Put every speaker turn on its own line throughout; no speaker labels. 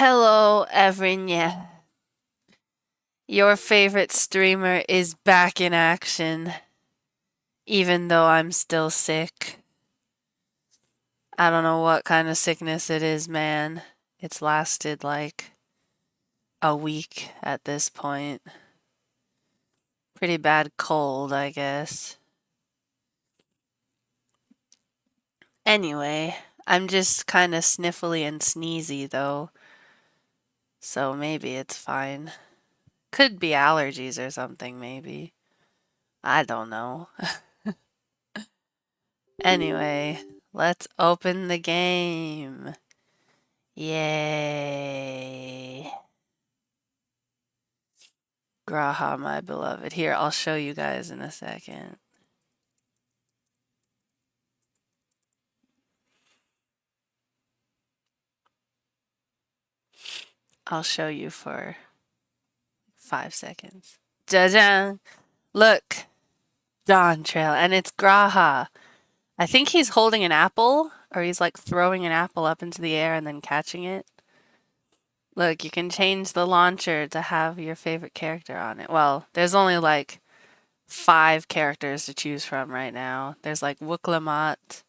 Hello, Evrinya. Your favorite streamer is back in action, even though I'm still sick. I don't know what kind of sickness it is, man. It's lasted like a week at this point. Pretty bad cold, I guess. Anyway, I'm just kind of sniffly and sneezy though, so maybe it's fine. Could be allergies or something, maybe. I don't know. Anyway, let's open the game. Yay. Graha, my beloved. Here, I'll show you guys in a second. I'll show you for 5 seconds. Ja-jang! Look! Dawntrail, and it's Graha. I think he's holding an apple, or he's like throwing an apple up into the air and then catching it. Look, you can change the launcher to have your favorite character on it. Well, there's only like 5 characters to choose from right now. There's like Wooklamat,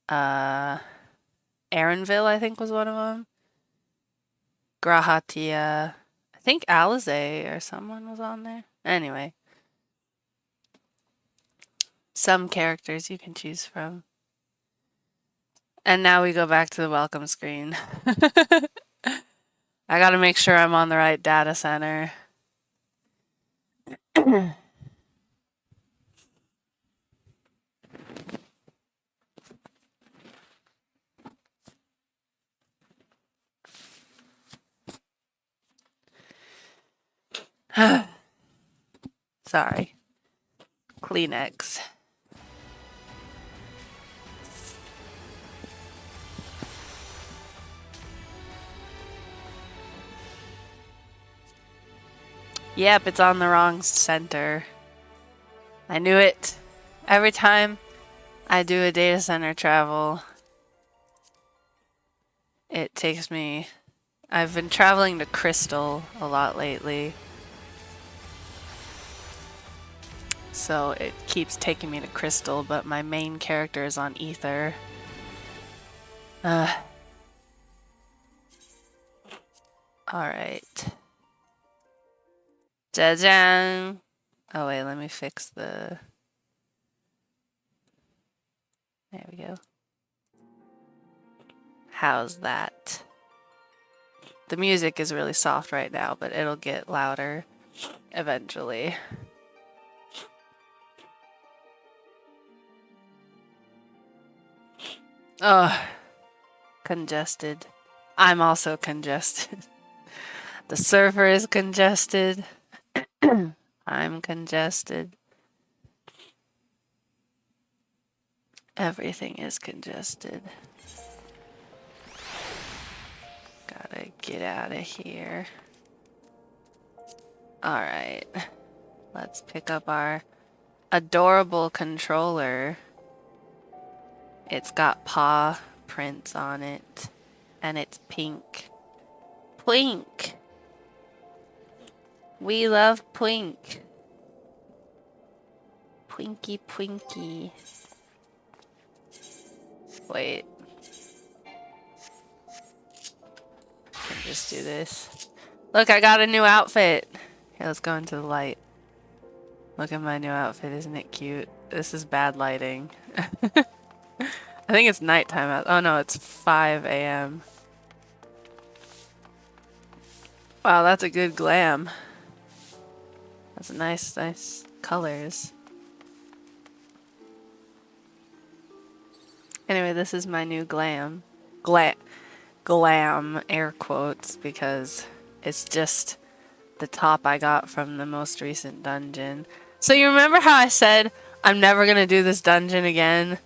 Aaronville, I think was one of them. Grahatia. I think Alize or someone was on there. Anyway, some characters you can choose from. And now we go back to the welcome screen. I gotta make sure I'm on the right data center. Sorry. Kleenex. Yep, it's on the wrong center. I knew it. Every time I do a data center travel, it takes me... I've been traveling to Crystal a lot lately. So it keeps taking me to Crystal, but my main character is on Ether. Alright. Ja-jang! Oh wait, let me fix the... There we go. How's that? The music is really soft right now, but it'll get louder eventually. Ugh. Congested. I'm also congested. The server is congested. I'm congested. Everything is congested. Gotta get out of here. Alright. Let's pick up our adorable controller. It's got paw prints on it. And it's pink. Pink! We love Pink. Twinky Twinky. Wait. Can just do this. Look, I got a new outfit. Here, let's go into the light. Look at my new outfit. Isn't it cute? This is bad lighting. I think it's nighttime out. Oh no, it's 5 a.m. Wow, that's a good glam. That's nice colors. Anyway, this is my new glam. Glam, air quotes, because it's just the top I got from the most recent dungeon. So you remember how I said I'm never gonna do this dungeon again?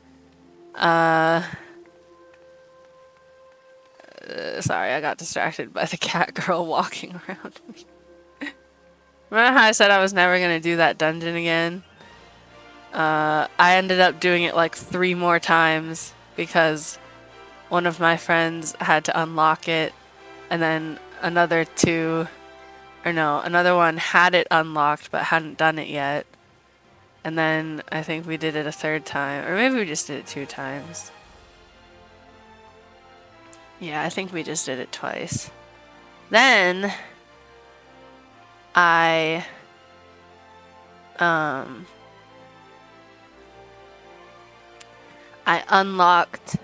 Sorry, I got distracted by the cat girl walking around me. Remember how I said I was never gonna do that dungeon again? I ended up doing it like 3 more times because one of my friends had to unlock it And then another two, or no, another one had it unlocked but hadn't done it yet. And then I think we did it a third time, or maybe we just did it 2 times. Yeah, I think we just did it twice. Then I unlocked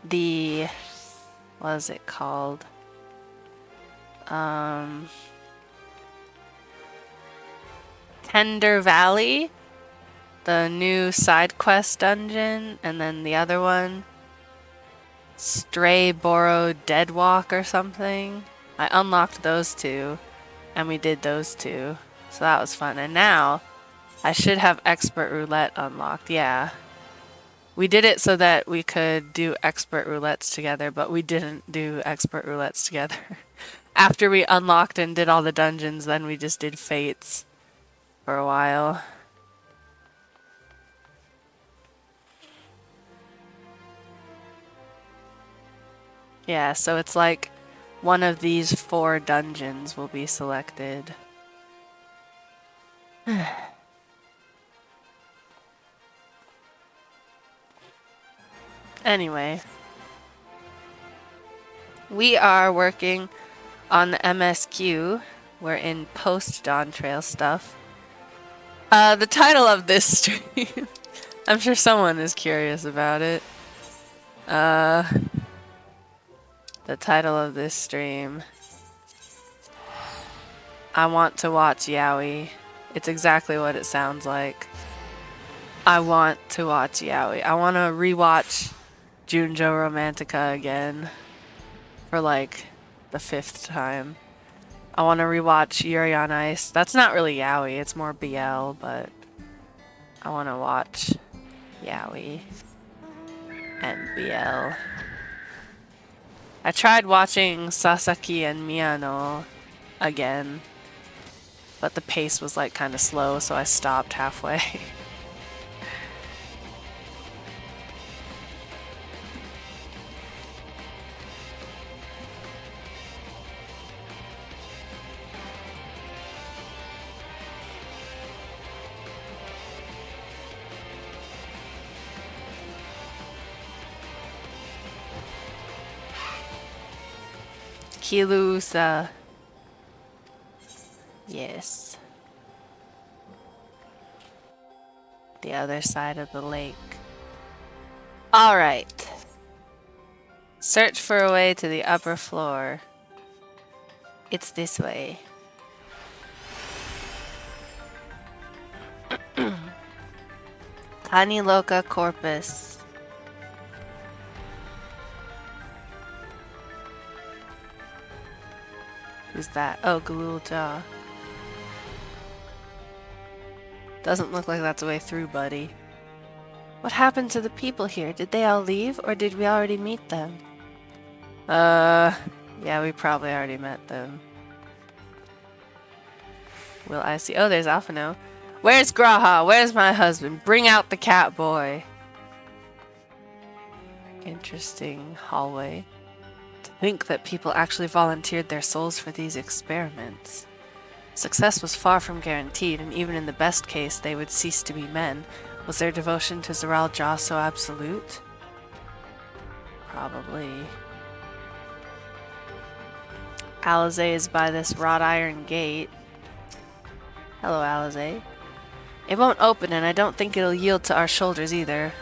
the, what is it called? Tender Valley, the new side quest dungeon, and then the other one, Stray Borrowed Dead Walk or something. I unlocked those 2, and we did those 2, so that was fun. And now I should have Expert Roulette unlocked. Yeah, we did it so that we could do Expert Roulettes together, but we didn't do Expert Roulettes together. After we unlocked and did all the dungeons, then we just did Fates for a while. Yeah, so it's like one of these 4 dungeons will be selected. Anyway, we are working on the MSQ. We're in Post-Dawntrail stuff. The title of this stream, I'm sure someone is curious about it. The title of this stream, I want to watch yaoi. It's exactly what it sounds like. I want to watch yaoi. I want to rewatch Junjo Romantica again for like the 5th time. I want to rewatch Yuri on Ice. That's not really yaoi, it's more BL, but I want to watch yaoi and BL. I tried watching Sasaki and Miyano again, but the pace was like kind of slow, so I stopped halfway. Kilusa. Yes. The other side of the lake. Alright. Search for a way to the upper floor. It's this way. Kani Loka Corpus. Who's that? Oh, Galul Jaw. Doesn't look like that's the way through, buddy. What happened to the people here? Did they all leave, or did we already meet them? Yeah, we probably already met them. Will I see? Oh, there's Alphino. Where's Graha? Where's my husband? Bring out the cat boy. Interesting hallway. To think that people actually volunteered their souls for these experiments. Success was far from guaranteed, and even in the best case, they would cease to be men. Was their devotion to Zeral Jah so absolute? Probably. Alize is by this wrought iron gate. Hello, Alize. It won't open, and I don't think it'll yield to our shoulders either.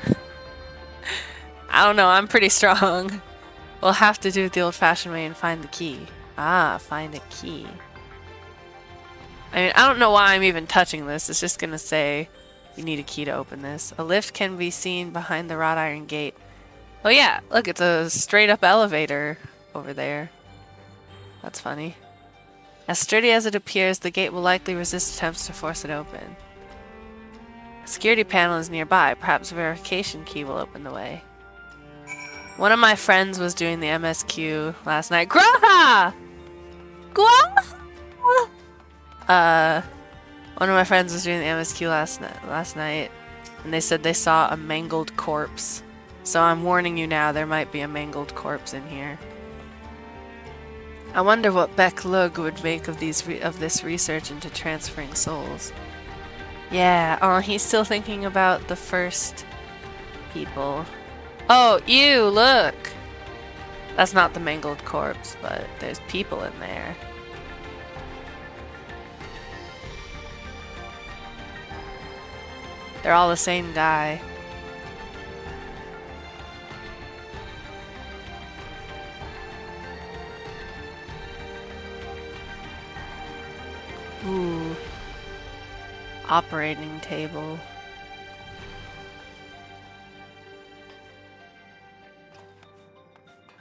I don't know, I'm pretty strong. We'll have to do it the old-fashioned way and find the key. Ah, find a key. I mean, I don't know why I'm even touching this. It's just gonna say you need a key to open this. A lift can be seen behind the wrought iron gate. Oh yeah, look, it's a straight-up elevator over there. That's funny. As sturdy as it appears, the gate will likely resist attempts to force it open. A security panel is nearby. Perhaps a verification key will open the way. One of my friends was doing the MSQ last night. Graha! Graha! One of my friends was doing the MSQ last night, and they said they saw a mangled corpse. So I'm warning you now, there might be a mangled corpse in here. I wonder what Beck Lug would make of this research into transferring souls. Yeah, oh, he's still thinking about the first people. Oh, ew, look! That's not the mangled corpse, but there's people in there. They're all the same guy. Ooh. Operating table.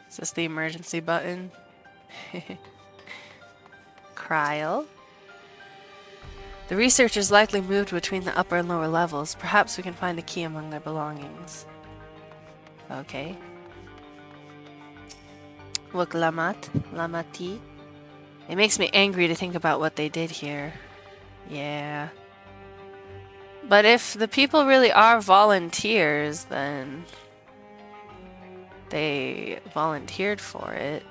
Is this the emergency button? Cryo. The researchers likely moved between the upper and lower levels. Perhaps we can find a key among their belongings. Okay. Look, Lamati. It makes me angry to think about what they did here. Yeah. But if the people really are volunteers, then they volunteered for it.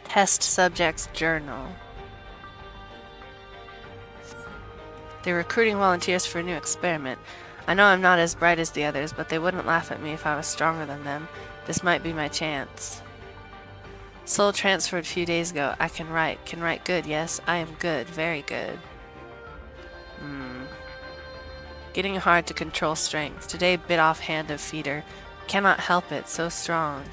Test subjects journal. They're recruiting volunteers for a new experiment. I know I'm not as bright as the others, but they wouldn't laugh at me if I was stronger than them. This might be my chance. Soul transferred a few days ago. I can write. Can write good, yes. I am good. Very good. Getting hard to control strength. Today bit off hand of feeder. Cannot help it. So strong.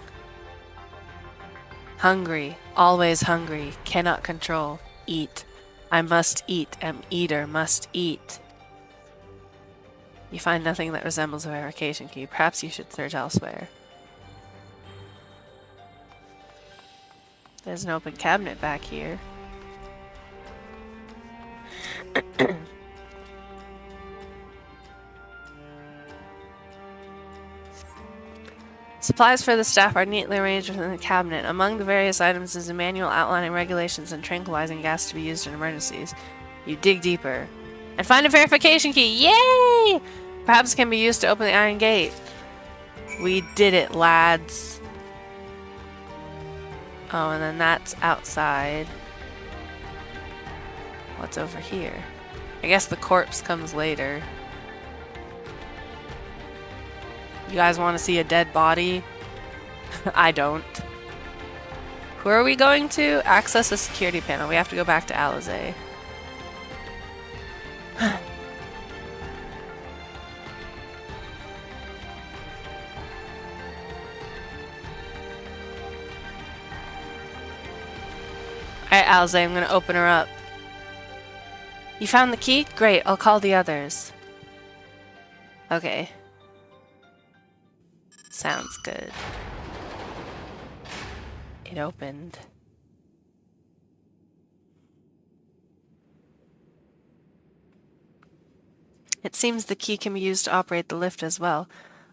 Hungry. Always hungry. Cannot control. Eat. I must eat. Am eater. Must eat. You find nothing that resembles a verification key. Perhaps you should search elsewhere. There's an open cabinet back here. Supplies for the staff are neatly arranged within the cabinet. Among the various items is a manual outlining regulations and tranquilizing gas to be used in emergencies. You dig deeper. And find a verification key! Yay! Perhaps it can be used to open the iron gate. We did it, lads. Oh, and then that's outside. What's over here? I guess the corpse comes later. You guys want to see a dead body? I don't. Who are we going to? Access the security panel. We have to go back to Alizé. Alright, Alizé, I'm gonna open her up. You found the key? Great, I'll call the others. Okay. Sounds good. It opened. It seems the key can be used to operate the lift as well.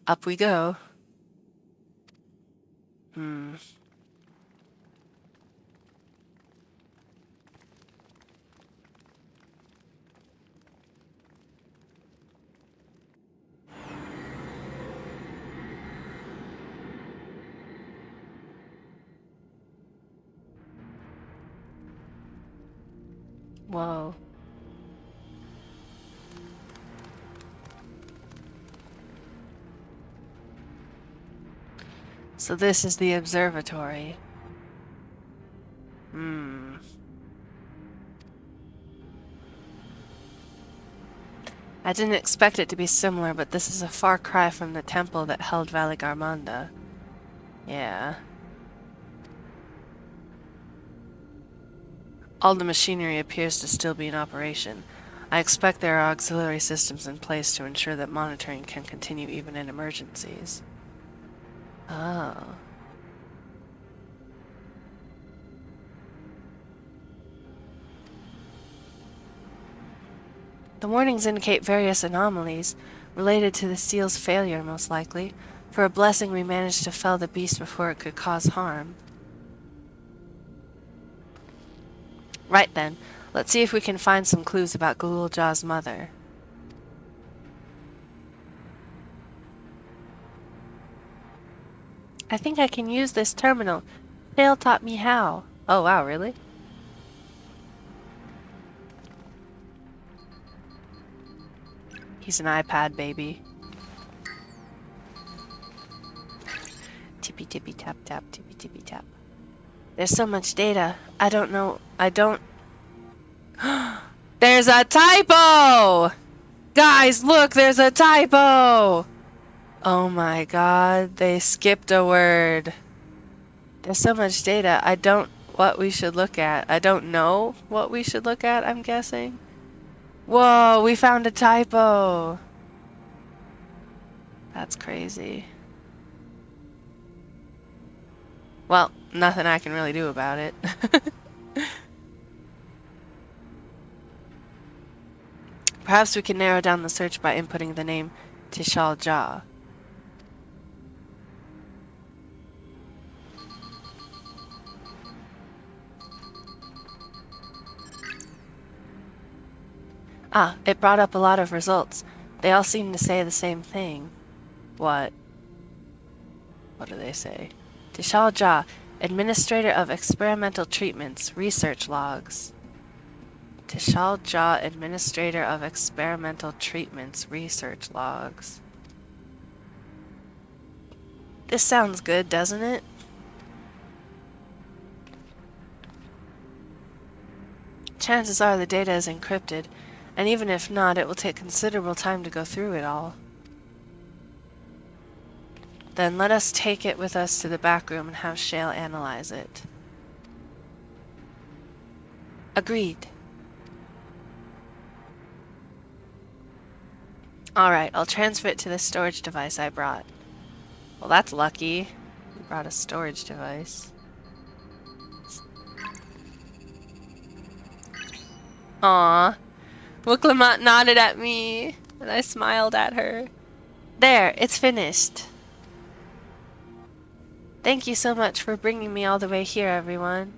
Up we go. Whoa. So this is the observatory. I didn't expect it to be similar, but this is a far cry from the temple that held Valley Garmanda. Yeah. All the machinery appears to still be in operation. I expect there are auxiliary systems in place to ensure that monitoring can continue even in emergencies. Oh. The warnings indicate various anomalies, related to the seal's failure most likely. For a blessing we managed to fell the beast before it could cause harm. Right then, let's see if we can find some clues about Galul Jaw's mother. I think I can use this terminal. Dale taught me how. Oh wow, really? He's an iPad baby. Tippy tippy tap tap, tippy tippy tap. There's so much data. I don't know. I don't. There's a typo! Guys, look, there's a typo! Oh my god, they skipped a word. There's so much data. I don't what we should look at. I don't know what we should look at, I'm guessing. Whoa, we found a typo. That's crazy. Well, nothing I can really do about it. Perhaps we can narrow down the search by inputting the name Tishal Jah. Ah, it brought up a lot of results. They all seem to say the same thing. What? What do they say? Tishal Jah, Administrator of Experimental Treatments, Research Logs. Tishal Jah, Administrator of Experimental Treatments, Research Logs. This sounds good, doesn't it? Chances are the data is encrypted, and even if not, it will take considerable time to go through it all. Then let us take it with us to the back room and have Shale analyze it. Agreed. Alright, I'll transfer it to the storage device I brought. Well, that's lucky. You brought a storage device. Aww. Wuklamot nodded at me, and I smiled at her. There, it's finished. Thank you so much for bringing me all the way here, everyone.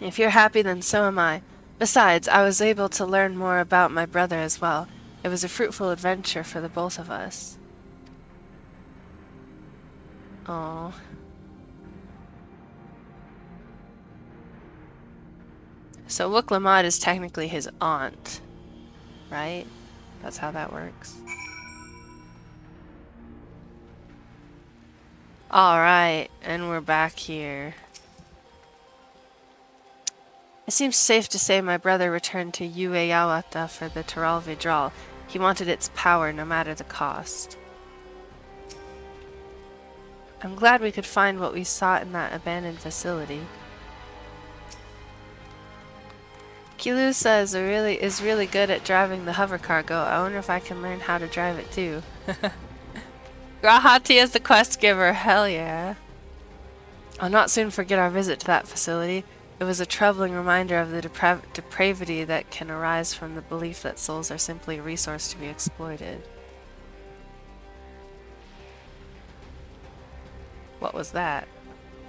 If you're happy, then so am I. Besides, I was able to learn more about my brother as well. It was a fruitful adventure for the both of us. Oh. So Wuklamot is technically his aunt, right? That's how that works. Alright, and we're back here. It seems safe to say my brother returned to Ueyawata for the Taral Vidral. He wanted its power no matter the cost. I'm glad we could find what we sought in that abandoned facility. Kilusa is really good at driving the hover cargo. I wonder if I can learn how to drive it too. Grahati is the quest giver, hell yeah. I'll not soon forget our visit to that facility. It was a troubling reminder of the depravity that can arise from the belief that souls are simply a resource to be exploited. What was that?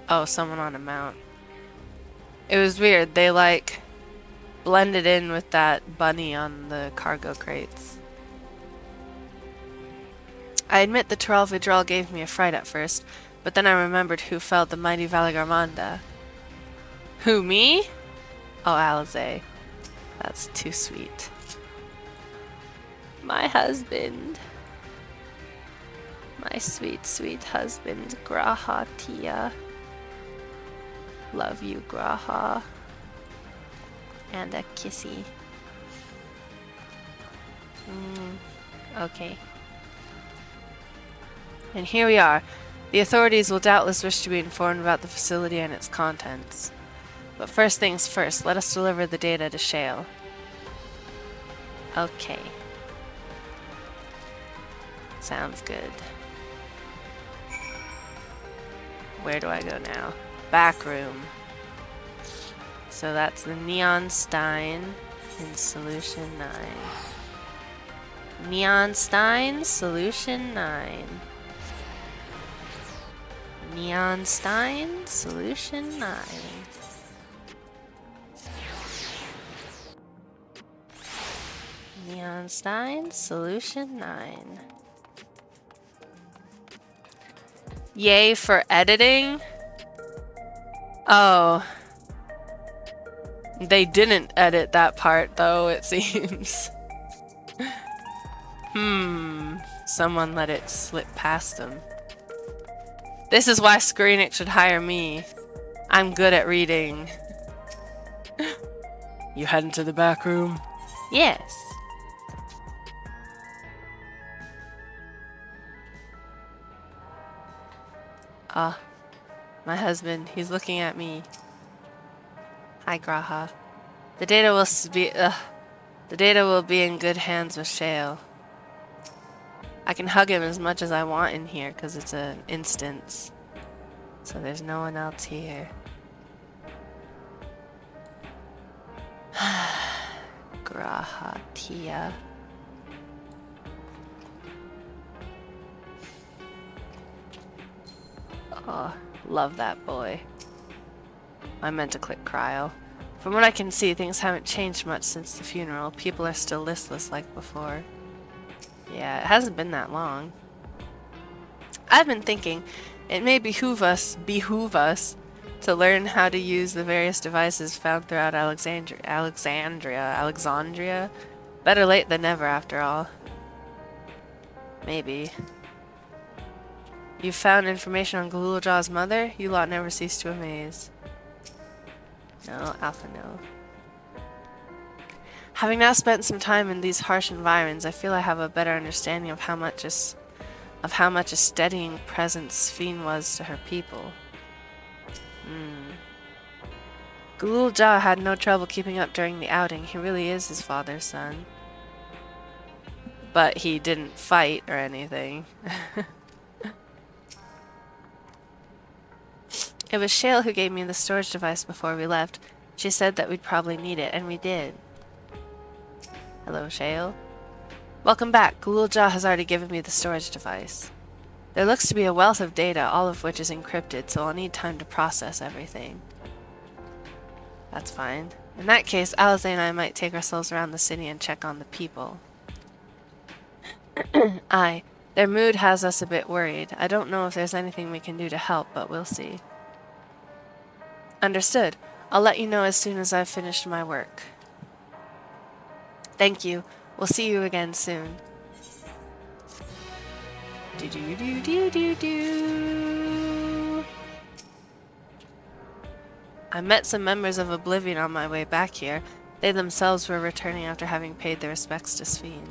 Oh, someone on a mount. It was weird, they like blended in with that bunny on the cargo crates. I admit the Taral Vidral gave me a fright at first, but then I remembered who felled the mighty Valagarmanda. Who, me? Oh, Alize. That's too sweet. My husband. My sweet, sweet husband, Graha Tia. Love you, Graha. And a kissy. Okay. And here we are. The authorities will doubtless wish to be informed about the facility and its contents. But first things first, let us deliver the data to Shale. Okay. Sounds good. Where do I go now? Back room. So that's the Neon Stein in Solution 9. Neon Stein, Solution 9. Neon Stein, Solution 9. Neon Stein, Solution 9. Yay for editing? Oh. They didn't edit that part, though, it seems. Someone let it slip past them. This is why Screenix should hire me. I'm good at reading. You heading to the back room? Yes. Ah, my husband. He's looking at me. Hi, Graha. The data will be in good hands with Shale. I can hug him as much as I want in here because it's an instance. So there's no one else here. Graha Tia. Oh, love that boy. I meant to click cryo. From what I can see, things haven't changed much since the funeral. People are still listless like before. Yeah, it hasn't been that long. I've been thinking it may behoove us to learn how to use the various devices found throughout Alexandria. Better late than never, after all. Maybe. You found information on Galulajaw's mother? You lot never cease to amaze. No, Alpha, no. Having now spent some time in these harsh environs, I feel I have a better understanding of how much a steadying presence Sphene was to her people. Galulajah had no trouble keeping up during the outing. He really is his father's son. But he didn't fight or anything. It was Shale who gave me the storage device before we left. She said that we'd probably need it, and we did. Hello, Shale. Welcome back. Galulajah has already given me the storage device. There looks to be a wealth of data, all of which is encrypted, so I'll need time to process everything. That's fine. In that case, Alize and I might take ourselves around the city and check on the people. Aye. Their mood has us a bit worried. I don't know if there's anything we can do to help, but we'll see. Understood. I'll let you know as soon as I've finished my work. Thank you. We'll see you again soon. I met some members of Oblivion on my way back here. They themselves were returning after having paid their respects to Sphene.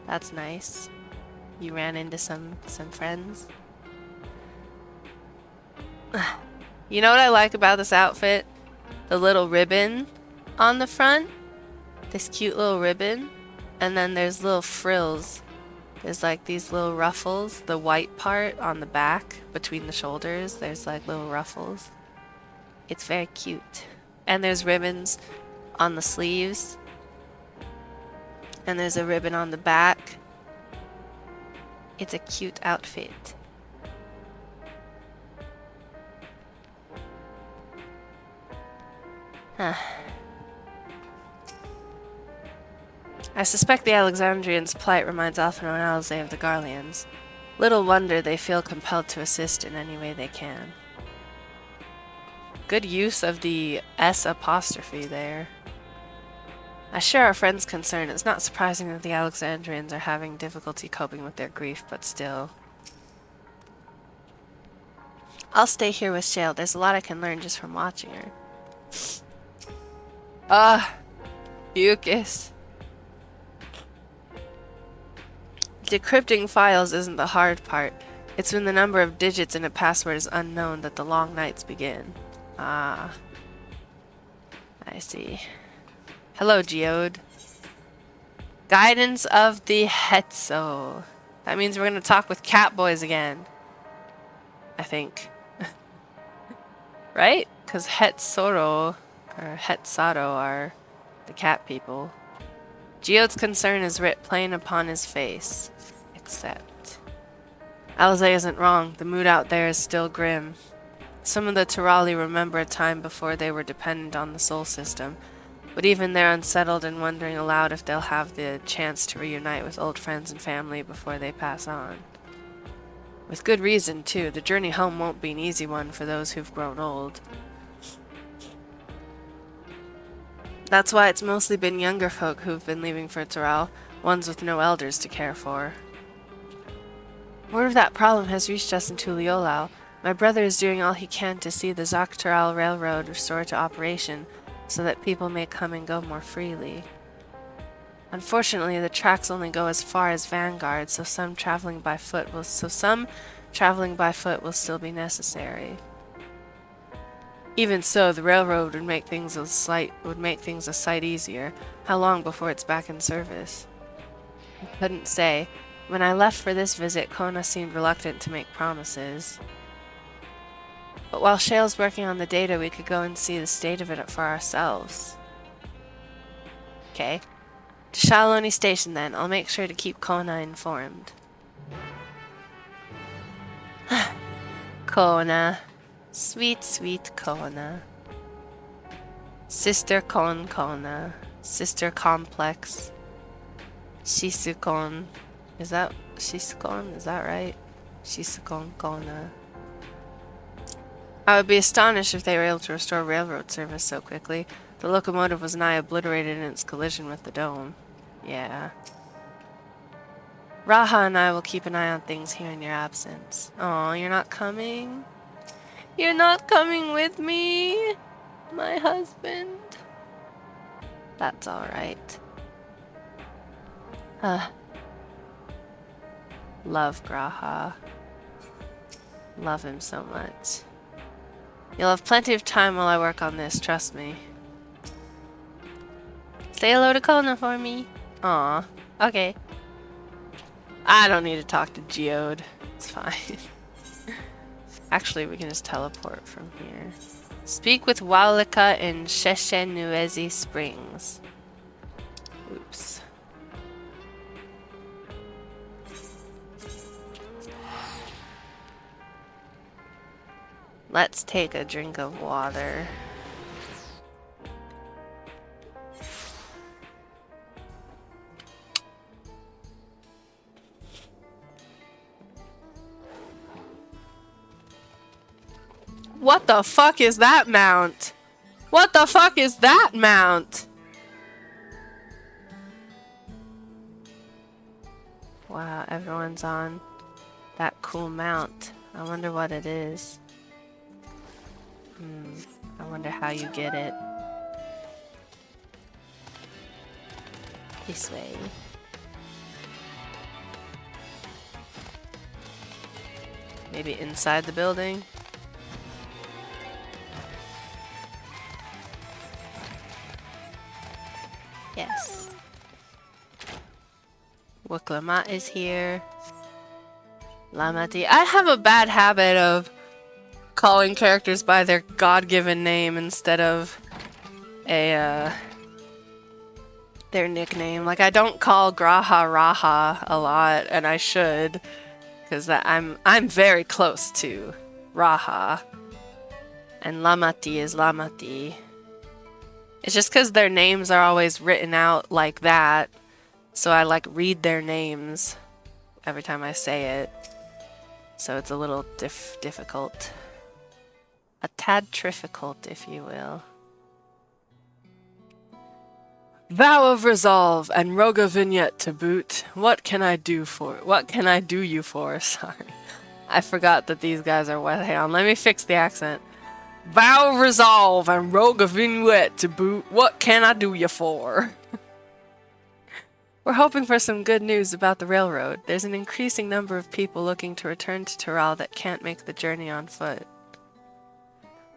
That's nice. You ran into some friends? You know what I like about this outfit? The little ribbon on the front. This cute little ribbon. And then there's little frills. There's like these little ruffles. The white part on the back between the shoulders. There's like little ruffles. It's very cute. And there's ribbons on the sleeves. And there's a ribbon on the back. It's a cute outfit. I suspect the Alexandrians' plight reminds Alphinaud and Alize of the Garleans. Little wonder they feel compelled to assist in any way they can. Good use of the S apostrophe there. I share our friend's concern. It's not surprising that the Alexandrians are having difficulty coping with their grief, but still. I'll stay here with Shale. There's a lot I can learn just from watching her. Mucus. Decrypting files isn't the hard part. It's when the number of digits in a password is unknown that the long nights begin. Ah. I see. Hello, Geode. Guidance of the Hetzo. That means we're going to talk with Catboys again. I think. Right? Because Hetzoro or Hetzado are the cat people. Geode's concern is writ plain upon his face. Except... Alize isn't wrong. The mood out there is still grim. Some of the Turali remember a time before they were dependent on the Sol system, but even they're unsettled and wondering aloud if they'll have the chance to reunite with old friends and family before they pass on. With good reason, too. The journey home won't be an easy one for those who've grown old. That's why it's mostly been younger folk who've been leaving for Toral, ones with no elders to care for. Word of that problem has reached us in Tuliolao. My brother is doing all he can to see the Zoctoral Railroad restored to operation, so that people may come and go more freely. Unfortunately, the tracks only go as far as Vanguard, so some traveling by foot will still be necessary. Even so, the railroad would make things a sight easier. How long before it's back in service? I couldn't say. When I left for this visit, Kona seemed reluctant to make promises. But while Shale's working on the data, we could go and see the state of it for ourselves. Okay. To Shaloni Station, then. I'll make sure to keep Kona informed. Kona. Sweet, sweet Kona. Sister Kona. Sister Complex. Shisukon. Is that Shisukon? Is that right? Shisukon Kona. I would be astonished if they were able to restore railroad service so quickly. The locomotive was nigh obliterated in its collision with the dome. Yeah. Raha and I will keep an eye on things here in your absence. Oh, you're not coming? You're not coming with me? My husband? That's alright. Love Graha. Love him so much. You'll have plenty of time while I work on this, trust me. Say hello to Kona for me. Aw, okay. I don't need to talk to Geode. It's fine. Actually, we can just teleport from here. Speak with Waulika in Sheshenuezi Springs. Oops. Let's take a drink of water. What the fuck is that mount? What the fuck is that mount? Wow, everyone's on that cool mount. I wonder what it is. I wonder how you get it. This way. Maybe inside the building? Yes. Wuklamat is here. Lamati. I have a bad habit of calling characters by their god-given name instead of their nickname. Like, I don't call Graha Raha a lot, and I should, because I'm very close to Raha, and Lamati is Lamati. It's just because their names are always written out like that, so I like read their names every time I say it. So it's a little difficult. A tad difficult, if you will. Vow of Resolve and Roga Vignette to boot. What can I do you for? Sorry. I forgot that these guys are wet. Hang on, let me fix the accent. Vow of Resolve and Roga Vignette to boot. What can I do you for? We're hoping for some good news about the railroad. There's an increasing number of people looking to return to Toral that can't make the journey on foot.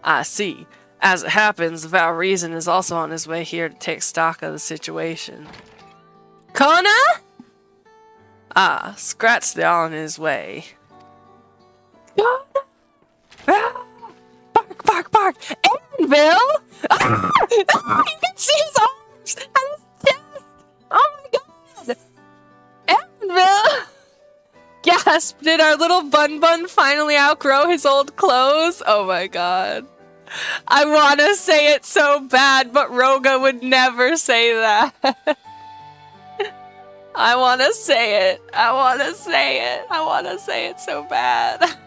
I see. As it happens, Val Reason is also on his way here to take stock of the situation. Kona? Ah, Scrat's the on his way. Kona? Ah! Bark, bark, bark! Anvil! Ah! Ah! You can see his arms and his chest! Oh my god! Anvil! Gasp! Did our little Bun Bun finally outgrow his old clothes? Oh my god. I want to say it so bad, but Roga would never say that. I want to say it. I want to say it. I want to say it so bad.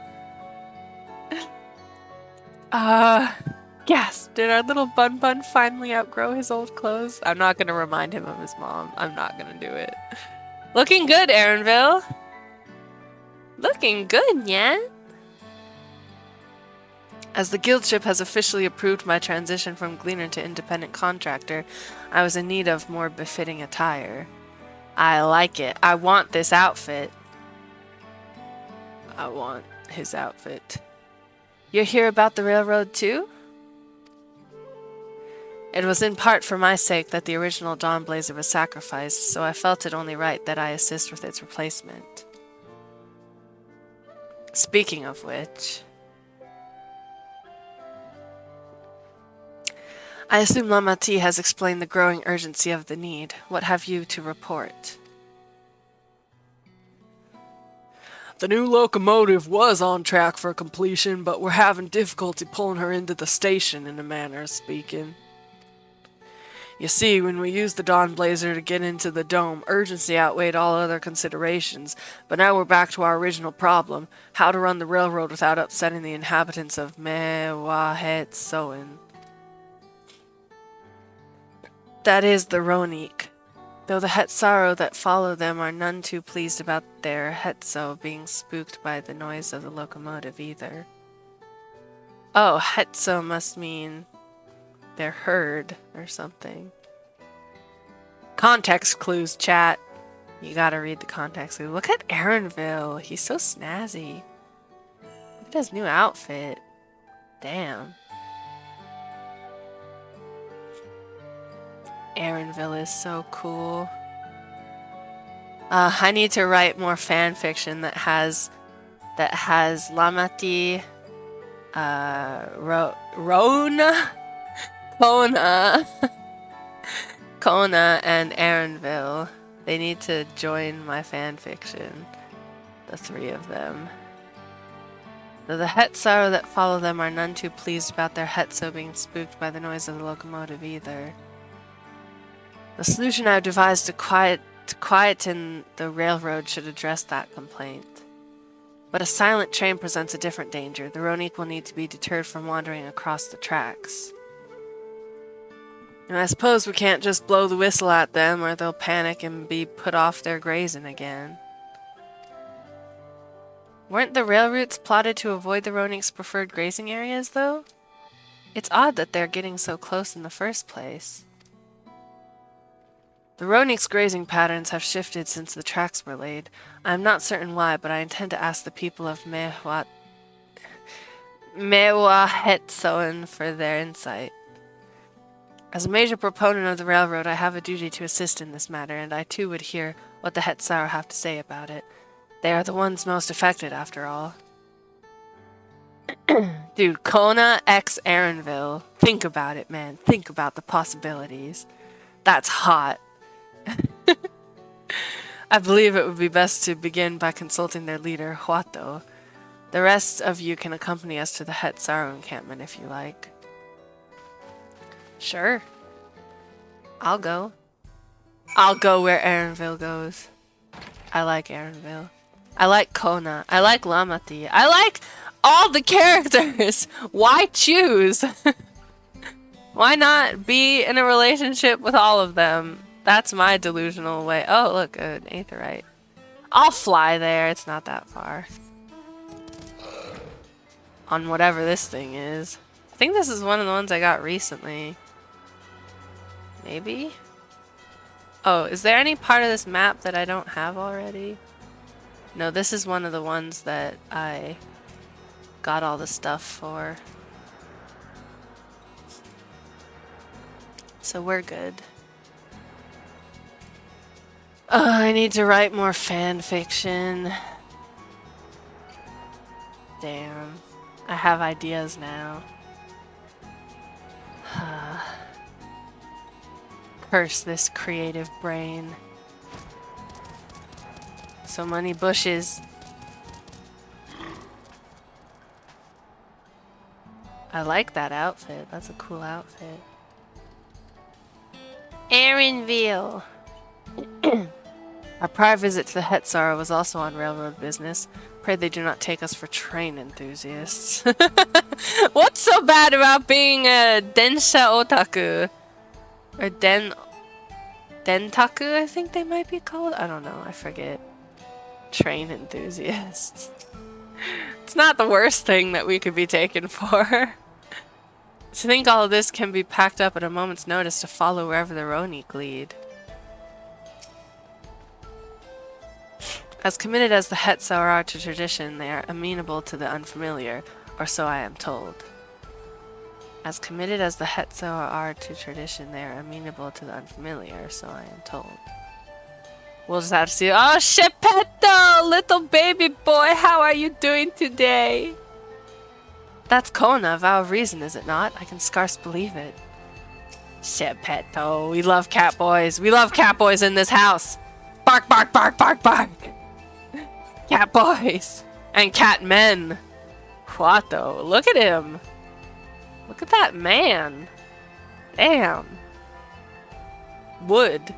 Yes. Did our little Bun Bun finally outgrow his old clothes? I'm not going to remind him of his mom. I'm not going to do it. Looking good, Aaronville. Looking good, yeah? As the guild ship has officially approved my transition from gleaner to independent contractor, I was in need of more befitting attire. I like it. I want this outfit. I want his outfit. You hear about the railroad too? It was in part for my sake that the original Dawn Blazer was sacrificed, so I felt it only right that I assist with its replacement. Speaking of which, I assume Lamati has explained the growing urgency of the need. What have you to report? The new locomotive was on track for completion, but we're having difficulty pulling her into the station, in a manner of speaking. You see, when we used the Dawn Blazer to get into the dome, urgency outweighed all other considerations, but now we're back to our original problem, how to run the railroad without upsetting the inhabitants of Mewahetsoen. That is the Ronik, though the Hetsaro that follow them are none too pleased about their Hetso being spooked by the noise of the locomotive either. Oh, Hetso must mean their herd or something. Context clues, chat. You gotta read the context clues. Look at Aaronville. He's so snazzy. Look at his new outfit. Damn. Aaronville is so cool. I need to write more fan fiction that has Lamati, Rona, Kona, and Aaronville. They need to join my fan fiction. The three of them. Though the Hetsaro that follow them are none too pleased about their Hetso being spooked by the noise of the locomotive either. The solution I've devised to quieten the railroad should address that complaint. But a silent train presents a different danger. The Ronik will need to be deterred from wandering across the tracks. And I suppose we can't just blow the whistle at them or they'll panic and be put off their grazing again. Weren't the rail routes plotted to avoid the Ronik's preferred grazing areas, though? It's odd that they're getting so close in the first place. The Ronik's grazing patterns have shifted since the tracks were laid. I am not certain why, but I intend to ask the people of Mewahetsoen for their insight. As a major proponent of the railroad, I have a duty to assist in this matter, and I too would hear what the Hetsaro have to say about it. They are the ones most affected, after all. Dude, Kona x Aaronville. Think about it, man. Think about the possibilities. That's hot. I believe it would be best to begin by consulting their leader, Huato. The rest of you can accompany us to the Hetsaro encampment if you like. Sure. I'll go. I'll go where Aaronville goes. I like Aaronville. I like Kona. I like Lamati. I like all the characters! Why choose? Why not be in a relationship with all of them? That's my delusional way. Oh, look, an aetheryte. I'll fly there. It's not that far. On whatever this thing is. I think this is one of the ones I got recently. Maybe? Oh, is there any part of this map that I don't have already? No, this is one of the ones that I got all the stuff for. So we're good. Oh, I need to write more fan fiction. Damn. I have ideas now. Curse this creative brain. So many bushes. I like that outfit. That's a cool outfit. Aaronville. Our prior visit to the Hetzara was also on railroad business. Pray they do not take us for train enthusiasts. What's so bad about being a densha otaku? Or dentaku, I think they might be called? I don't know, I forget. Train enthusiasts. It's not the worst thing that we could be taken for. To think all of this can be packed up at a moment's notice to follow wherever the Ronik lead. As committed as the Hetzo are to tradition, they are amenable to the unfamiliar, or so I am told. As committed as the Hetzo are to tradition, they are amenable to the unfamiliar, so I am told. We'll just have to see. Oh, Shepeto! Little baby boy, how are you doing today? That's Kona, vow of reason, is it not? I can scarce believe it. Shepeto, we love cat boys. We love cat boys in this house. Bark, bark, bark, bark, bark. Cat boys. And cat men. What though? Look at him. Look at that man. Damn. Wood.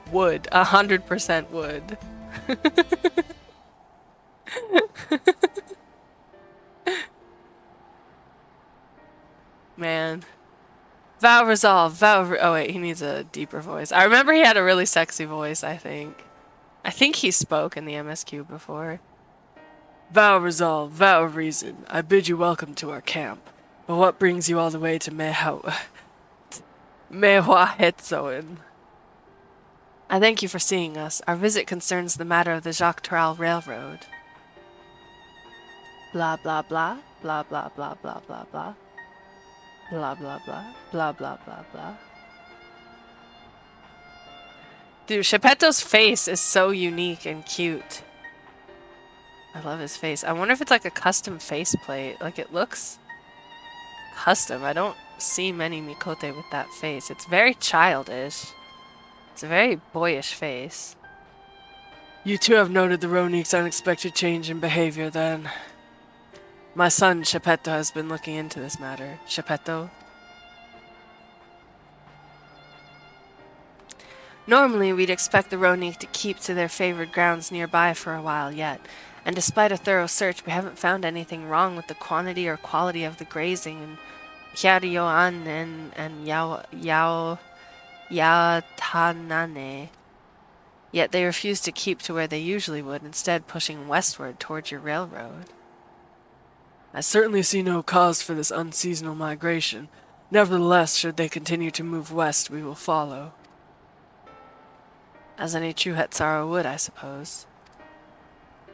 Wood. 100% wood. Man. Vow resolve. Oh wait, he needs a deeper voice. I remember he had a really sexy voice, I think. I think he spoke in the MSQ before. Vow resolve, vow of reason. I bid you welcome to our camp. But what brings you all the way to Mehua Hetzoin? I thank you for seeing us. Our visit concerns the matter of the Jacques-Toral Railroad. Blah blah blah, blah blah blah blah blah blah. Blah blah blah, blah blah blah blah. Dude, Sheppeto's face is so unique and cute. I love his face. I wonder if it's like a custom faceplate. Like, it looks custom. I don't see many Mikote with that face. It's very childish. It's a very boyish face. You too have noted the Ronik's unexpected change in behavior, then. My son, Shepeto, has been looking into this matter. Shepeto? Normally, we'd expect the Ronik to keep to their favored grounds nearby for a while yet, and despite a thorough search, we haven't found anything wrong with the quantity or quality of the grazing in Hyaryoan and Yatanane. Yet they refuse to keep to where they usually would, instead pushing westward towards your railroad. I certainly see no cause for this unseasonal migration. Nevertheless, should they continue to move west, we will follow. As any true Hetzaro would, I suppose.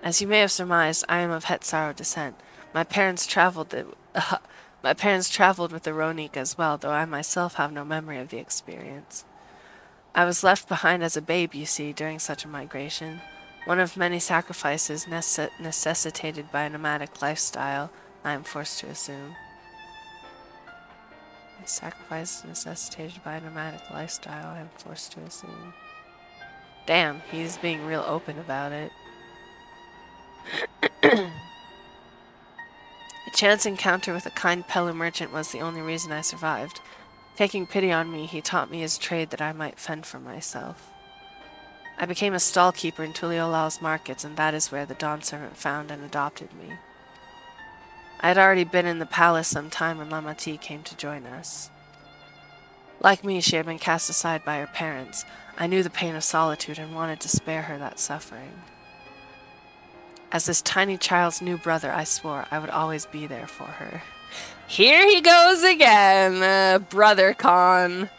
As you may have surmised, I am of Hetzaro descent. My parents traveled with the Ronik as well, though I myself have no memory of the experience. I was left behind as a babe, you see, during such a migration. One of many sacrifices necessitated by a nomadic lifestyle, I am forced to assume. Sacrifices necessitated by a nomadic lifestyle, I am forced to assume. Damn, he's being real open about it. A chance encounter with a kind Pelu merchant was the only reason I survived. Taking pity on me, he taught me his trade that I might fend for myself. I became a stall-keeper in Tuliolao's markets, and that is where the Dawn Servant found and adopted me. I had already been in the palace some time when Lamati came to join us. Like me, she had been cast aside by her parents. I knew the pain of solitude and wanted to spare her that suffering. As this tiny child's new brother, I swore I would always be there for her. Here he goes again! Brother con.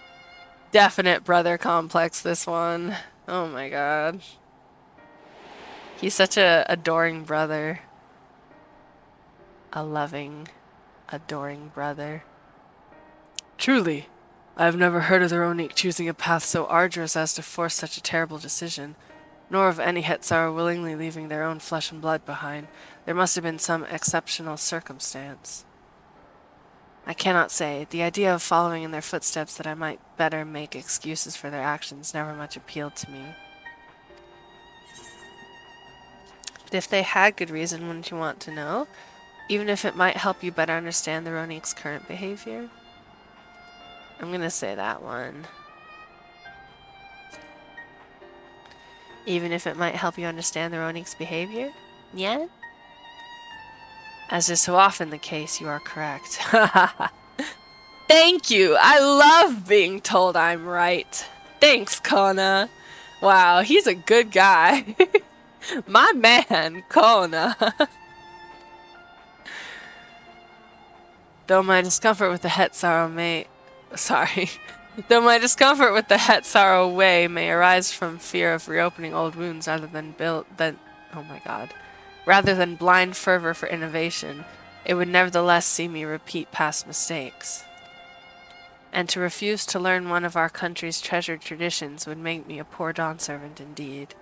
Definite brother complex, this one. Oh my god. He's such a adoring brother. A loving, adoring brother. Truly, I have never heard of the Ronik choosing a path so arduous as to force such a terrible decision, nor of any Hetzar willingly leaving their own flesh and blood behind. There must have been some exceptional circumstance. I cannot say. The idea of following in their footsteps that I might better make excuses for their actions never much appealed to me. But if they had good reason, wouldn't you want to know? Even if it might help you better understand the Ronik's current behavior? I'm gonna say that one. Even if it might help you understand the Ronik's behavior? Yeah? As is so often the case, you are correct. Thank you! I love being told I'm right. Thanks, Kona. Wow, he's a good guy. My man, Kona. Though my discomfort with the Hetsaro may... Sorry. Though my discomfort with the Hetsaro way may arise from fear of reopening old wounds rather than oh my god. Rather than blind fervor for innovation, it would nevertheless see me repeat past mistakes. And to refuse to learn one of our country's treasured traditions would make me a poor dawn servant indeed.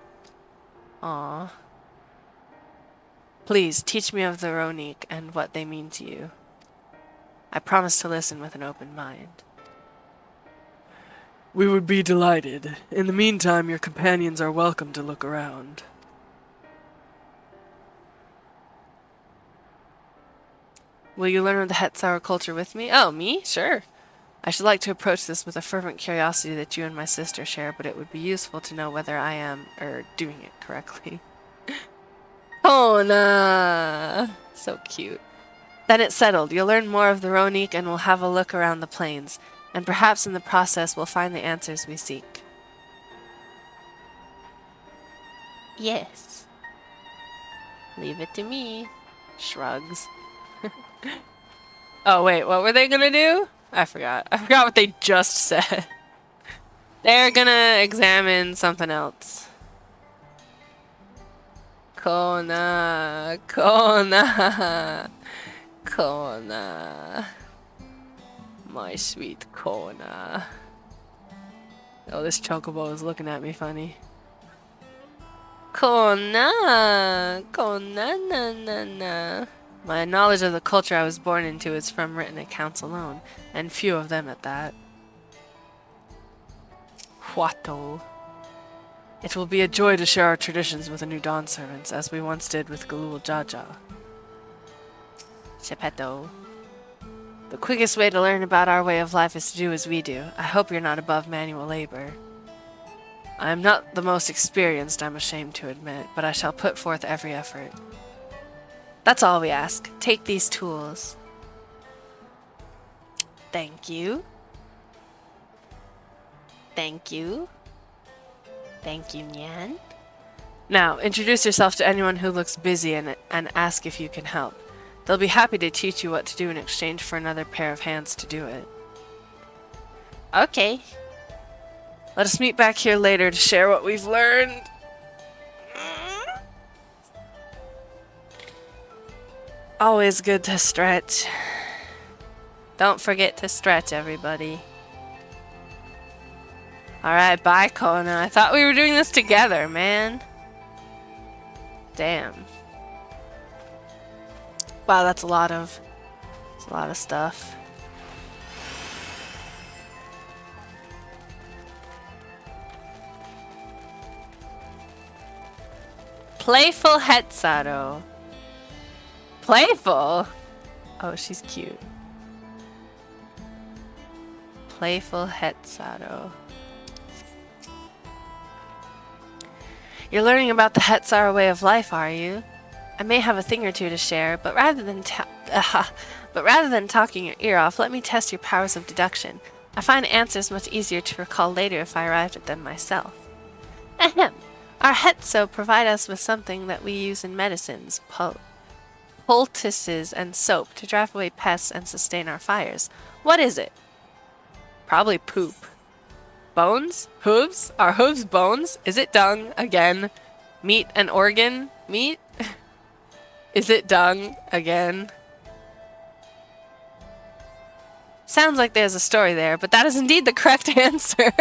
Aww. Please, teach me of the Ronik and what they mean to you. I promise to listen with an open mind. We would be delighted. In the meantime, your companions are welcome to look around. Will you learn of the Hetsauer culture with me? Oh, me? Sure. I should like to approach this with a fervent curiosity that you and my sister share, but it would be useful to know whether I am, doing it correctly. Oh, nah. So cute. Then it's settled. You'll learn more of the Ronik and we'll have a look around the plains, and perhaps in the process we'll find the answers we seek. Yes. Leave it to me. Shrugs. Oh, wait, what were they gonna do? I forgot. I forgot what they just said. They're gonna examine something else. Kona. Kona. Kona. My sweet Kona. Oh, this chocobo is looking at me funny. Kona. Kona na na na. My knowledge of the culture I was born into is from written accounts alone, and few of them at that. Huato. It will be a joy to share our traditions with the new Dawn servants, as we once did with Galul Jaja. Shepeto. The quickest way to learn about our way of life is to do as we do. I hope you're not above manual labor. I am not the most experienced, I'm ashamed to admit, but I shall put forth every effort. That's all we ask. Take these tools. Thank you. Thank you. Thank you, Nyan. Now, introduce yourself to anyone who looks busy and ask if you can help. They'll be happy to teach you what to do in exchange for another pair of hands to do it. Okay. Let us meet back here later to share what we've learned. Always good to stretch. Don't forget to stretch, everybody. Alright, bye, Kona. I thought we were doing this together, man. Damn. Wow, that's a lot of stuff. Playful Hetsaro. Playful? Oh, she's cute. Playful Hetsaro. You're learning about the Hetsaro way of life, are you? I may have a thing or two to share, but rather than talking your ear off, let me test your powers of deduction. I find answers much easier to recall later if I arrived at them myself. Ahem. Our Hetso provide us with something that we use in medicines, poultices and soap to drive away pests and sustain our fires. What is it? Probably poop. Bones? Hooves? Are hooves bones? Is it dung? Again. Meat and organ? Meat? Is it dung? Again. Sounds like there's a story there, but that is indeed the correct answer.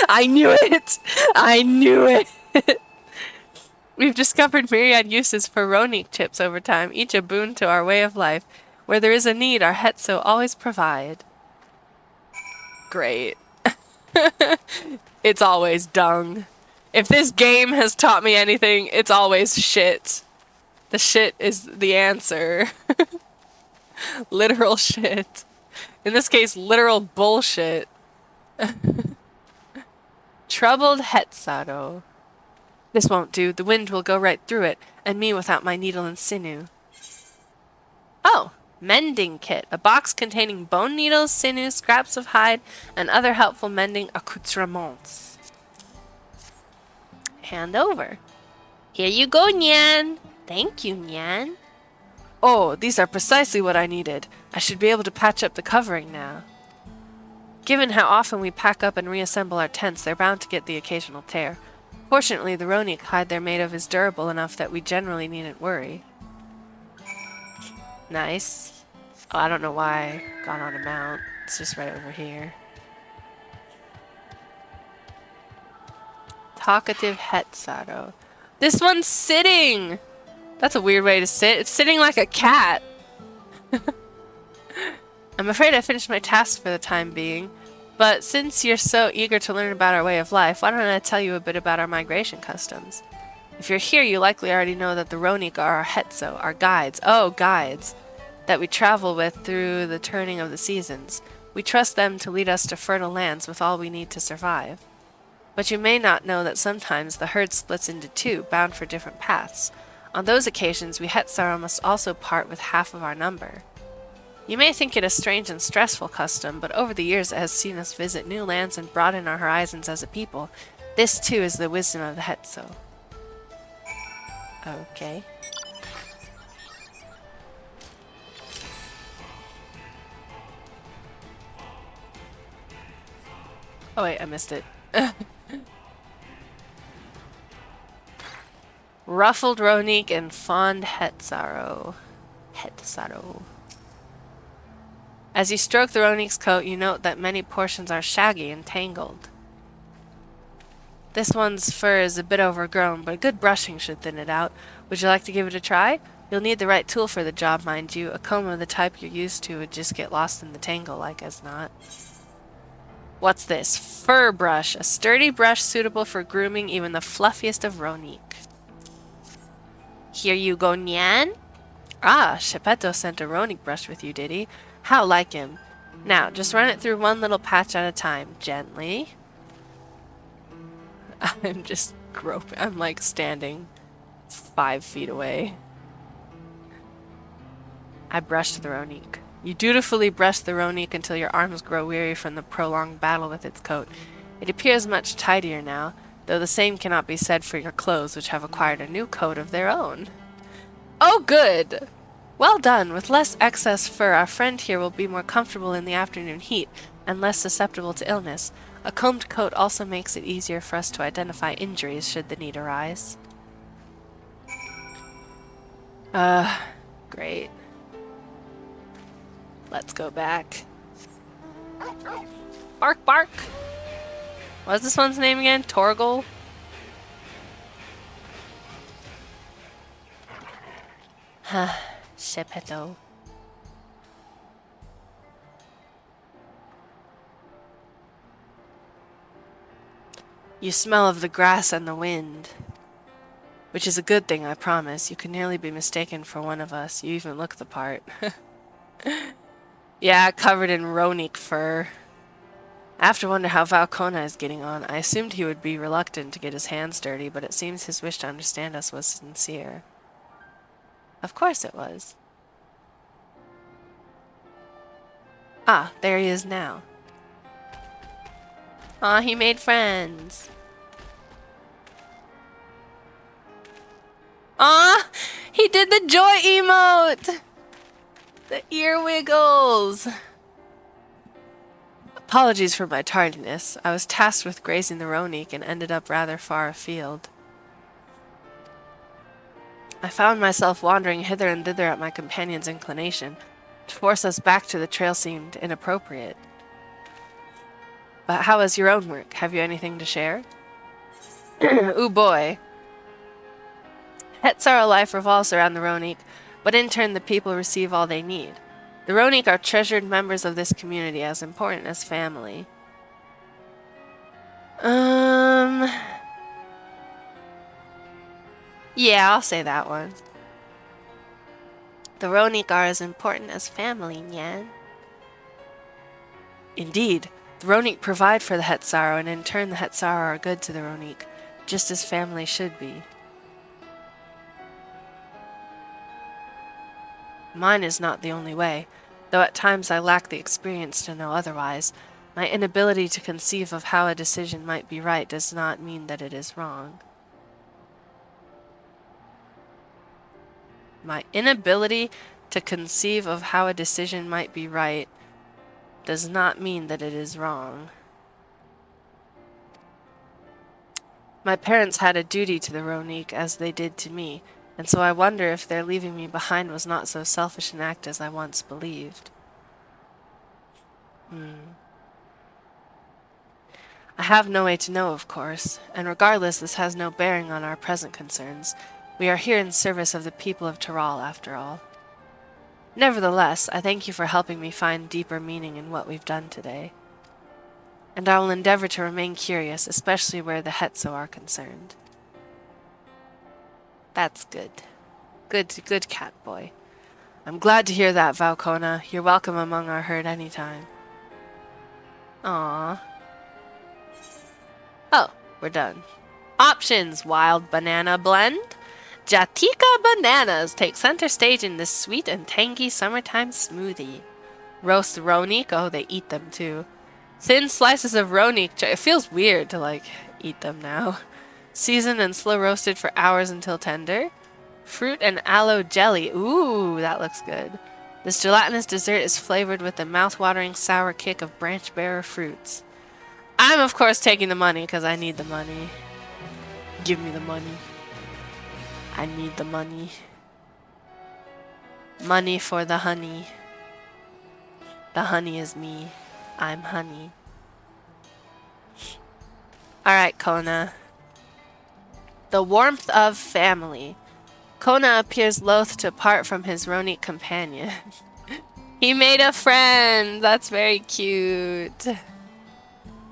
I knew it! I knew it! We've discovered myriad uses for Ronik chips over time, each a boon to our way of life. Where there is a need, our Hetso always provide. Great. It's always dung. If this game has taught me anything, it's always shit. The shit is the answer. Literal shit. In this case, literal bullshit. troubled Hetzaro. This won't do. The wind will go right through it, and me without my needle and sinew. Oh, mending kit. A box containing bone needles, sinew, scraps of hide, and other helpful mending accoutrements. Hand over. Here you go, Nyan. Thank you, Nyan. Oh, these are precisely what I needed. I should be able to patch up the covering now. Given how often we pack up and reassemble our tents, they're bound to get the occasional tear. Fortunately, the Ronik hide they're made of is durable enough that we generally needn't worry. Nice. Oh, I don't know why I got on a mount. It's just right over here. Talkative Hetzaro. This one's sitting! That's a weird way to sit. It's sitting like a cat. I'm afraid I finished my task for the time being, but since you're so eager to learn about our way of life, why don't I tell you a bit about our migration customs? If you're here, you likely already know that the Ronik are our Hetzo, our guides. Oh, guides. That we travel with through the turning of the seasons. We trust them to lead us to fertile lands with all we need to survive. But you may not know that sometimes the herd splits into two, bound for different paths. On those occasions, we Hetzaro must also part with half of our number. You may think it a strange and stressful custom, but over the years it has seen us visit new lands and broaden our horizons as a people. This, too, is the wisdom of the Hetzo. Okay. Oh wait, I missed it. Ruffled Ronik and fond Hetzaro. As you stroke the Ronik's coat, you note that many portions are shaggy and tangled. This one's fur is a bit overgrown, but a good brushing should thin it out. Would you like to give it a try? You'll need the right tool for the job, mind you. A comb of the type you're used to would just get lost in the tangle like as not. What's this? Fur brush. A sturdy brush suitable for grooming even the fluffiest of Ronik. Here you go, Nyan. Ah, Shepeto sent a Ronik brush with you, did he? How like him. Now, just run it through one little patch at a time, gently. I'm just groping. I'm like standing 5 feet away. I brushed the Ronik. You dutifully brush the Ronik until your arms grow weary from the prolonged battle with its coat. It appears much tidier now, though the same cannot be said for your clothes, which have acquired a new coat of their own. Oh, good! Well done. With less excess fur, our friend here will be more comfortable in the afternoon heat and less susceptible to illness. A combed coat also makes it easier for us to identify injuries should the need arise. Great. Let's go back. Bark, bark! What's this one's name again? Torgal? Shepeto. You smell of the grass and the wind. Which is a good thing, I promise. You could nearly be mistaken for one of us. You even look the part. Yeah, covered in Ronik fur. I have to wonder how Valkona is getting on. I assumed he would be reluctant to get his hands dirty, but it seems his wish to understand us was sincere. Of course it was. Ah, there he is now. Aw, he made friends. Aw, he did the joy emote! The ear wiggles! Apologies for my tardiness. I was tasked with grazing the Ronik and ended up rather far afield. I found myself wandering hither and thither at my companion's inclination. To force us back to the trail seemed inappropriate. But how is your own work? Have you anything to share? Ooh boy. Hetzaro life revolves around the Ronik, but in turn the people receive all they need. The Ronik are treasured members of this community, as important as family. Yeah, I'll say that one. The Ronik are as important as family, Nyan. Indeed. The Ronik provide for the Hetzaru, and in turn the Hetzaru are good to the Ronik, just as family should be. Mine is not the only way, though at times I lack the experience to know otherwise. My inability to conceive of how a decision might be right does not mean that it is wrong. My inability to conceive of how a decision might be right does not mean that it is wrong. My parents had a duty to the Ronik as they did to me, and so I wonder if their leaving me behind was not so selfish an act as I once believed. I have no way to know, of course, and regardless, this has no bearing on our present concerns. We are here in service of the people of Tyrol, after all. Nevertheless, I thank you for helping me find deeper meaning in what we've done today. And I will endeavor to remain curious, especially where the Hetzo are concerned. That's good. Good cat boy. I'm glad to hear that, Valkona. You're welcome among our herd anytime. Aww. Oh, we're done. Options: wild banana blend. Jatika bananas take center stage in this sweet and tangy summertime smoothie. Roast ronik. Oh, they eat them too. Thin slices of ronik. It feels weird to, eat them now. Seasoned and slow roasted for hours until tender. Fruit and aloe jelly. Ooh, that looks good. This gelatinous dessert is flavored with the mouth-watering sour kick of branch-bearer fruits. I'm, of course, taking the money because I need the money. Give me the money. I need the money. Money for the honey. The honey is me. I'm honey. Alright, Kona. The warmth of family. Kona appears loath to part from his Ronik companion. He made a friend! That's very cute.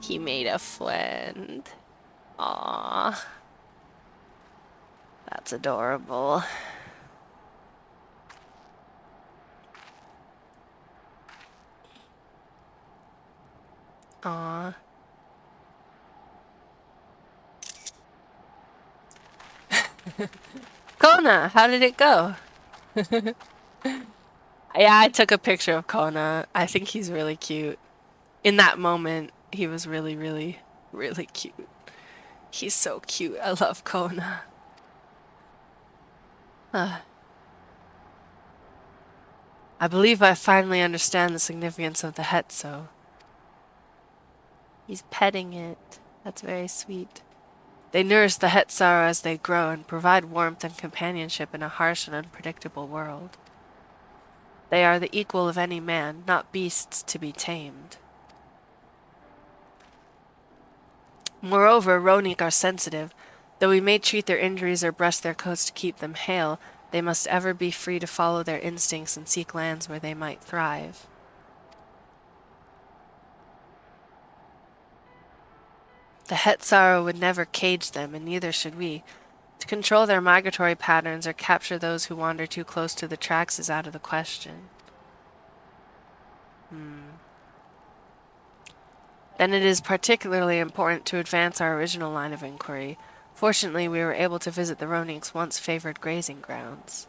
He made a friend. Aww. That's adorable. Aww. Kona, how did it go? Yeah, I took a picture of Kona. I think he's really cute. In that moment, he was really, really, really cute. He's so cute. I love Kona. I believe I finally understand the significance of the Hetzo. He's petting it. That's very sweet. They nourish the Hetzaru as they grow and provide warmth and companionship in a harsh and unpredictable world. They are the equal of any man, not beasts to be tamed. Moreover, Ronik are sensitive. Though we may treat their injuries or brush their coats to keep them hale, they must ever be free to follow their instincts and seek lands where they might thrive. The Hetzaru would never cage them, and neither should we. To control their migratory patterns or capture those who wander too close to the tracks is out of the question. Then it is particularly important to advance our original line of inquiry. Fortunately, we were able to visit the Ronik's once favored grazing grounds.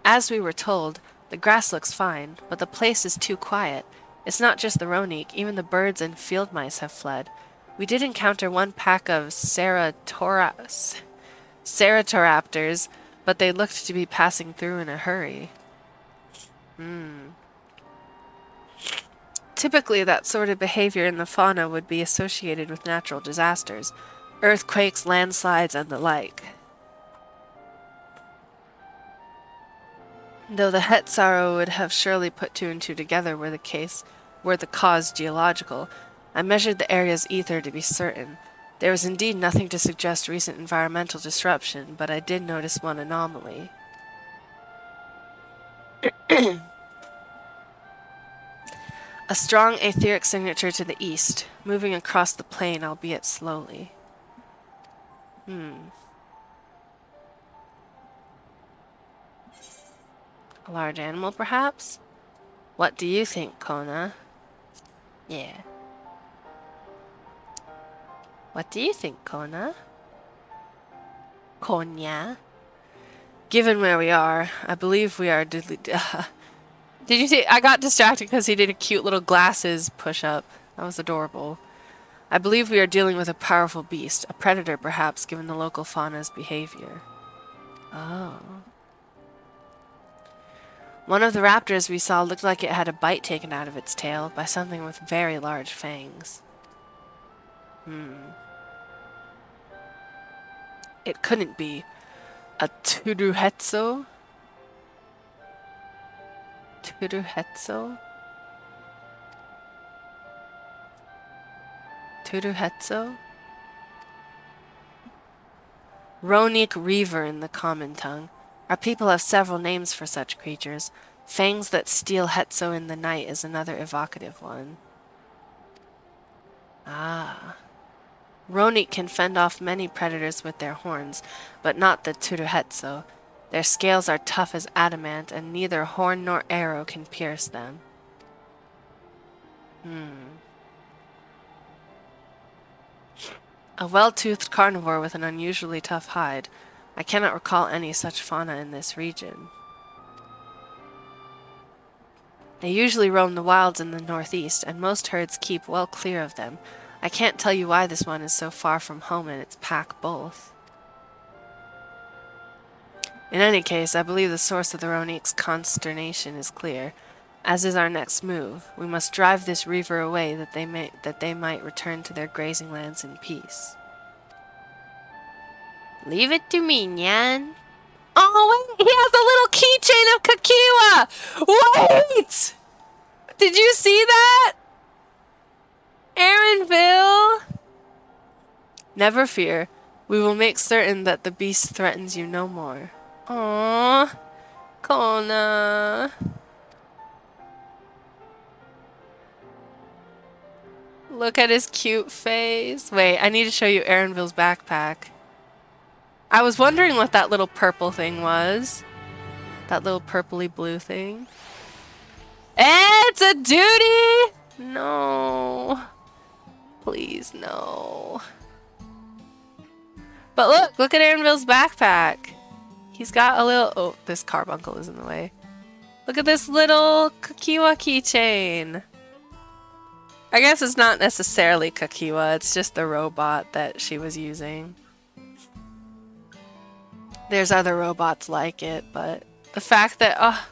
As we were told, the grass looks fine, but the place is too quiet. It's not just the Ronik, even the birds and field mice have fled. We did encounter one pack of Ceratoraptors, but they looked to be passing through in a hurry. Typically, that sort of behavior in the fauna would be associated with natural disasters, earthquakes, landslides, and the like. Though the Hetzaru would have surely put two and two together were the cause geological, I measured the area's ether to be certain. There was indeed nothing to suggest recent environmental disruption, but I did notice one anomaly. A strong etheric signature to the east, moving across the plain, albeit slowly. A large animal, perhaps? What do you think, Kona? Yeah. What do you think, Kona? Konya? Given where we are, I believe we are Did you see? I got distracted because he did a cute little glasses push-up. That was adorable. I believe we are dealing with a powerful beast, a predator perhaps, given the local fauna's behavior. Oh. One of the raptors we saw looked like it had a bite taken out of its tail by something with very large fangs. It couldn't be. A Turuhetsu? Turuhetsu? Turuhetsu? Ronic Reaver in the common tongue. Our people have several names for such creatures. Fangs that steal Hetso in the night is another evocative one. Ah. Ronic can fend off many predators with their horns, but not the Turuhetsu. Their scales are tough as adamant, and neither horn nor arrow can pierce them. A well-toothed carnivore with an unusually tough hide. I cannot recall any such fauna in this region. They usually roam the wilds in the northeast, and most herds keep well clear of them. I can't tell you why this one is so far from home and its pack both. In any case, I believe the source of the Ronik's consternation is clear, as is our next move. We must drive this reaver away that they might return to their grazing lands in peace. Leave it to me, Nyan. Oh, wait! He has a little keychain of Kakiwa! Wait! Did you see that? Aaronville? Never fear. We will make certain that the beast threatens you no more. Aww. Kona. Look at his cute face. Wait, I need to show you Aaronville's backpack. I was wondering what that little purple thing was. That little purpley blue thing. It's a duty! No. Please, no. But look at Aaronville's backpack. He's got a little... Oh, this carbuncle is in the way. Look at this little Kakiwa keychain. I guess it's not necessarily Kakiwa, it's just the robot that she was using. There's other robots like it, but the fact that...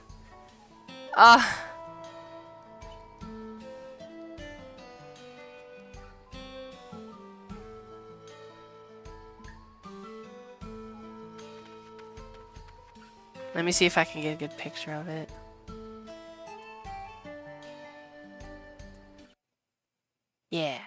Let me see if I can get a good picture of it. Yeah.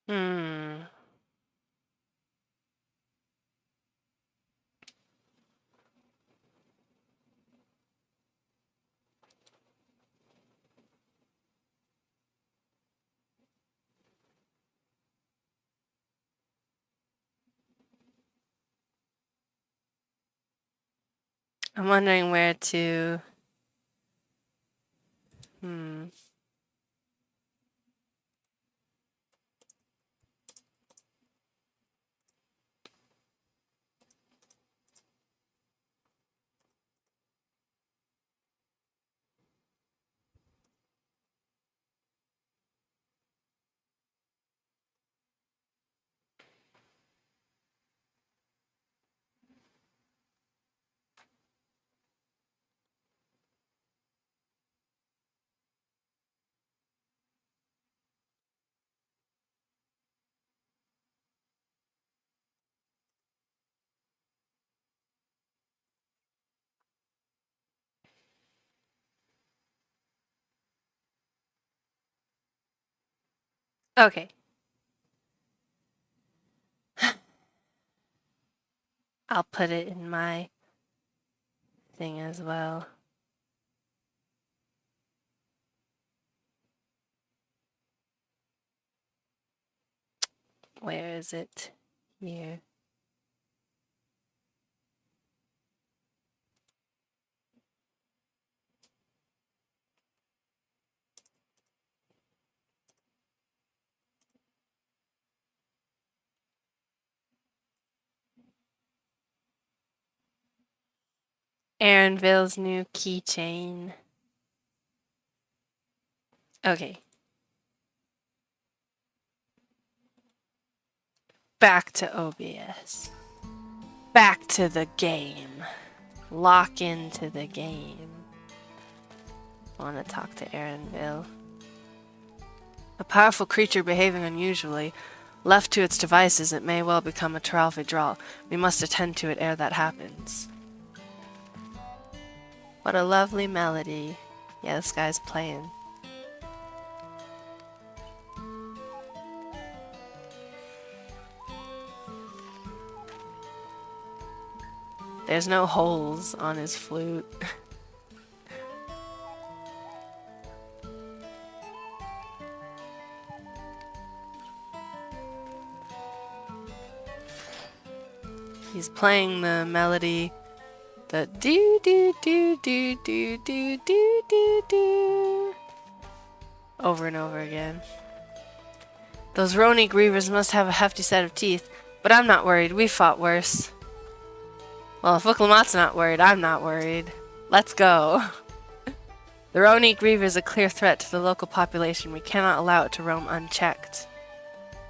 Hmm. I'm wondering where to... Okay. I'll put it in my thing as well. Where is it? Here. Aaronville's new keychain. Okay. Back to OBS. Back to the game. Lock into the game. I want to talk to Aaronville. A powerful creature behaving unusually. Left to its devices, it may well become a Tralfidral. We must attend to it ere that happens. What a lovely melody. Yeah, this guy's playing. There's no holes on his flute. He's playing the melody, the do do do do do do do do do, over and over again. Those Roni Grievers must have a hefty set of teeth, but I'm not worried. We fought worse. Well, if Wiklamat's not worried, I'm not worried. Let's go. The Roni Griever is a clear threat to the local population. We cannot allow it to roam unchecked.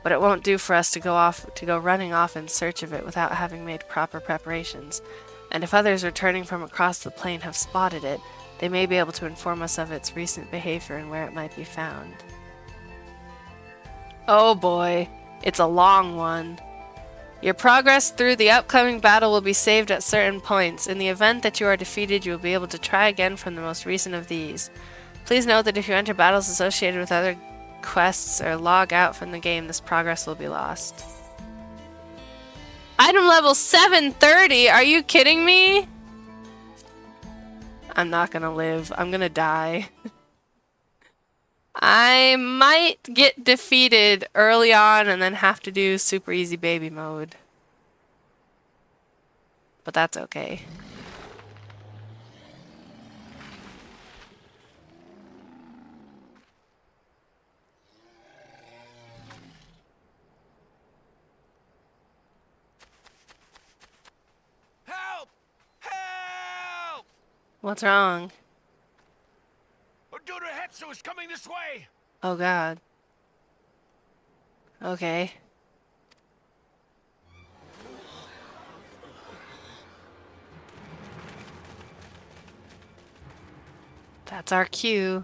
But it won't do for us to go running off in search of it without having made proper preparations. And if others returning from across the plain have spotted it, they may be able to inform us of its recent behavior and where it might be found. Oh boy, it's a long one. Your progress through the upcoming battle will be saved at certain points. In the event that you are defeated, you will be able to try again from the most recent of these. Please note that if you enter battles associated with other quests or log out from the game, this progress will be lost. Item level 730? Are you kidding me? I'm not gonna live. I'm gonna die. I might get defeated early on and then have to do super easy baby mode. But that's okay.
Help! Help!
What's wrong?
Hetsu is coming this way!
Oh god. Okay. That's our cue.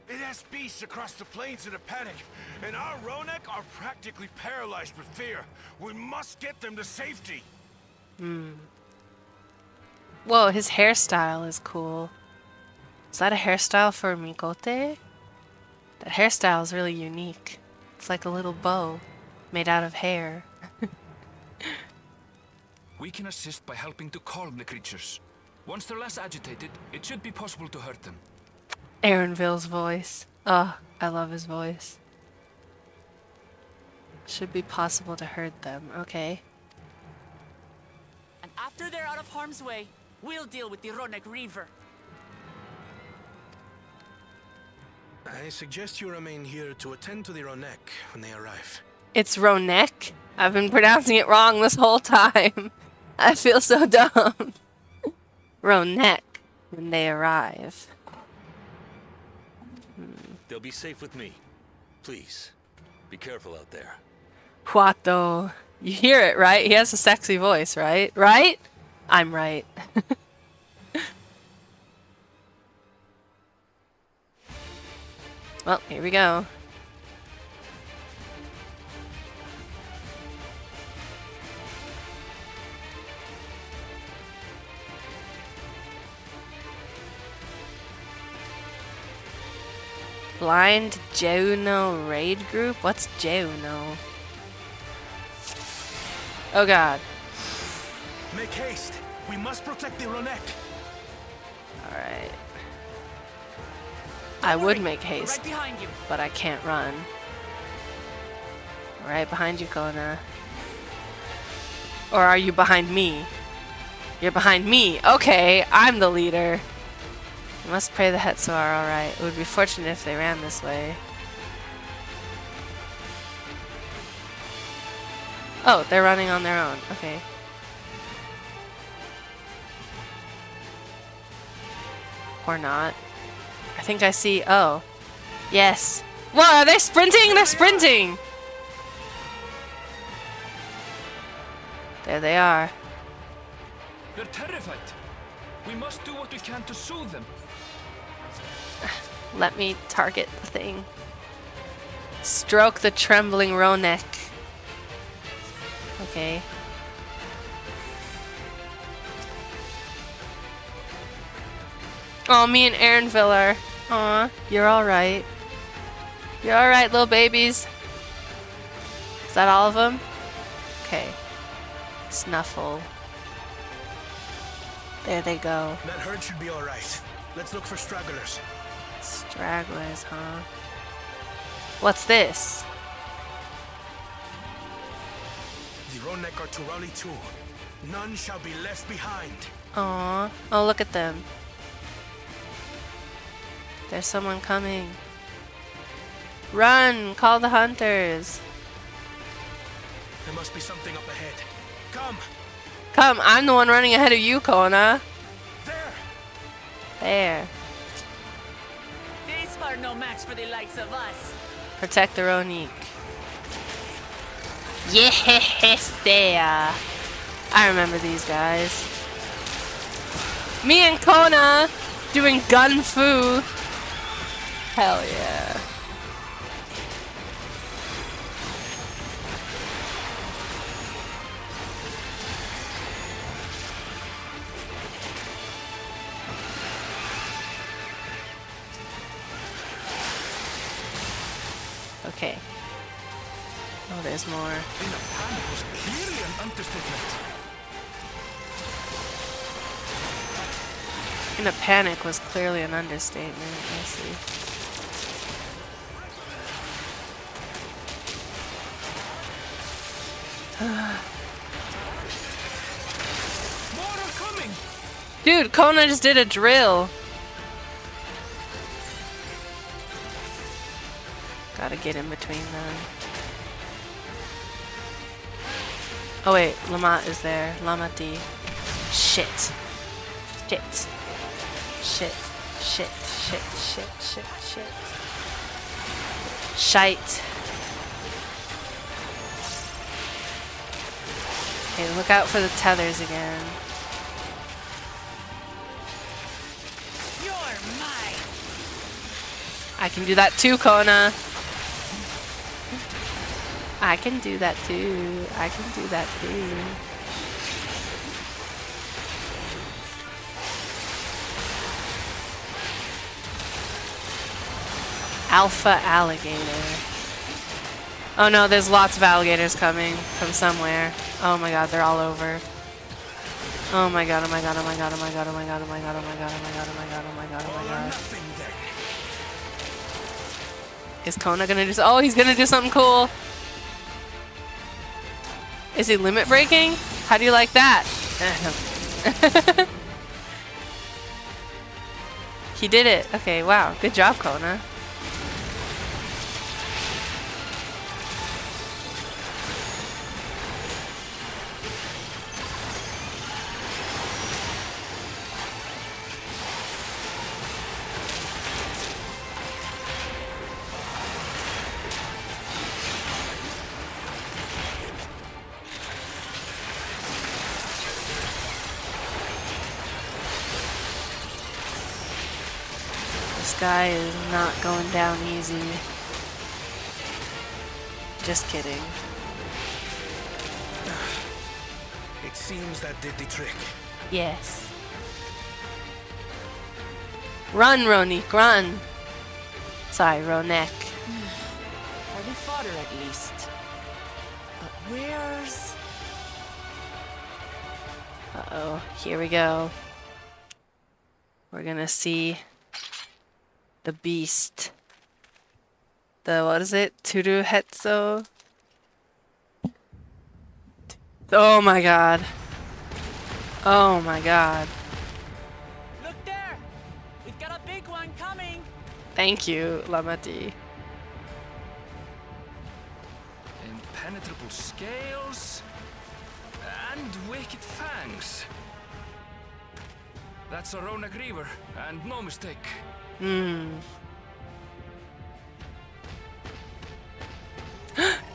It has beasts across the plains in a panic, and our Ronek are practically paralyzed with fear. We must get them to safety.
Whoa, his hairstyle is cool. Is that a hairstyle for Mikote? That hairstyle is really unique. It's like a little bow made out of hair.
We can assist by helping to calm the creatures. Once they're less agitated, it should be possible to hurt them.
Aaronville's voice. Oh, I love his voice. Should be possible to hurt them. Okay.
And after they're out of harm's way, we'll deal with the Ronek Reaver.
I suggest you remain here to attend to the Ronek when they arrive.
It's Ronek? I've been pronouncing it wrong this whole time. I feel so dumb. Ronek when they arrive.
They'll be safe with me. Please, be careful out there.
Huato. You hear it, right? He has a sexy voice, right? Right? I'm right. Well, here we go. Blind Juno raid group? What's Juno? Oh god.
Make haste. We must protect the Ronek.
Alright. I would make
We're
haste,
right behind you.
but I can't run. Right behind you, Kona. Or are you behind me? You're behind me. Okay, I'm the leader. I must pray the Hetsu are alright. It would be fortunate if they ran this way. Oh, they're running on their own. Okay. Or not. I think I see. Oh. Yes. Whoa, are they sprinting? They're sprinting! There they are.
They're terrified. We must do what we can to soothe them.
Let me target the thing. Stroke the trembling Ronek. Okay. Oh, me and Aaronville are. Aw, you're alright. You're alright, little babies. Is that all of them? Okay. Snuffle. There they go.
That herd should be alright. Let's look for stragglers.
Stragglers, huh? What's this?
The Ronek are to rally too. None shall be left behind.
Aw. Oh, look at them. There's someone coming. Run! Call the hunters.
There must be something up ahead. Come!
Come, I'm the one running ahead of you, Kona.
There!
There.
These are no match for the likes of us.
Protect the Ronik. Yes, there. I remember these guys. Me and Kona doing gun fu. Hell yeah. Okay. Oh, there's more.
In a panic was clearly an understatement.
In a panic was clearly an understatement. I see.
More are coming!
Dude, Kona just did a drill. Gotta get in between them. Oh wait, Lamat is there. Lamati. Shit. Shit. Shit. Shit. Shit. Shit. Shit. Shit. Shite. Okay, look out for the tethers again.
You're mine.
I can do that too, Kona. I can do that too. I can do that too. Alpha alligator. Oh no, there's lots of alligators coming from somewhere. Oh my god, they're all over. Oh my god, oh my god, oh my god, oh my god, oh my god, oh my god, oh my god, oh my god, oh my god, oh my god, oh my god.
Nothing then.
Is Kona gonna do oh, he's gonna do something cool. Is he limit breaking? How do you like that? He did it. Okay, wow. Good job, Kona. This guy is not going down easy. Just kidding.
It seems that did the trick.
Yes. Run, Ronik, run! Sorry, Ronek.
For the fodder at least. But where's...
Uh-oh, here we go. We're gonna see the beast. The, what is it? Turu Hetzo? Oh my god. Oh my god.
Look there! We've got a big one coming!
Thank you, Lamati.
Impenetrable scales and wicked fangs. That's a Ronak Reaver, and no mistake.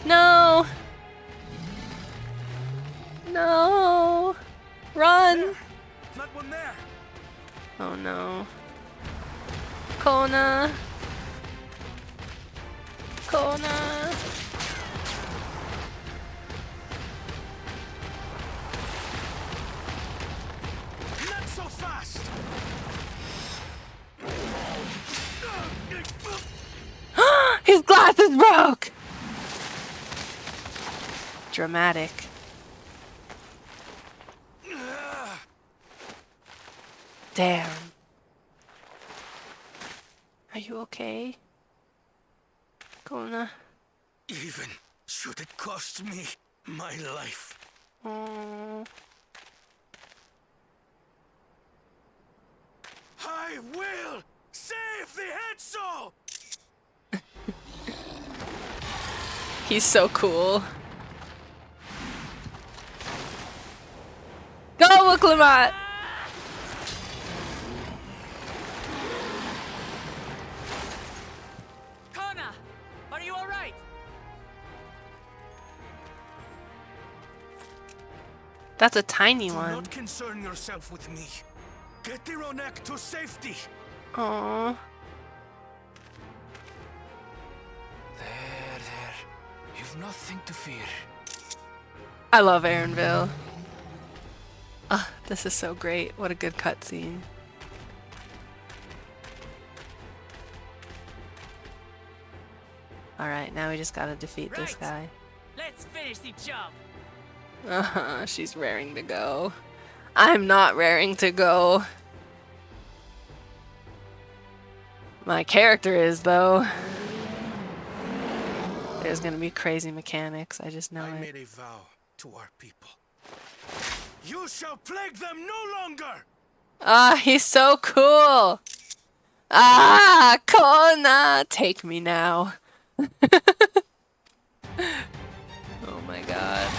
No! No! Run!
Not one there.
Oh no. Kona! Kona!
Not so fast!
His glasses broke! Dramatic. Damn. Are you okay? Kona?
Even should it cost me my life.
Oh.
I will save the Hetzo!
He's so cool. Go, Wuklamat!
Kona! Are you alright?
That's a tiny
Do
one.
not concern yourself with me. Get the Ronek to safety.
Aww.
There. You've nothing to fear.
I love Aaronville. Ah, this is so great. What a good cutscene. Alright, now we just gotta defeat this guy.
Let's finish the job!
She's raring to go. I'm not raring to go. My character is, though. There's gonna be crazy mechanics, I just know
I
it.
made a vow to our people.
You shall plague them no longer!
Ah, he's so cool! Ah, Kona! Take me now. Oh my god.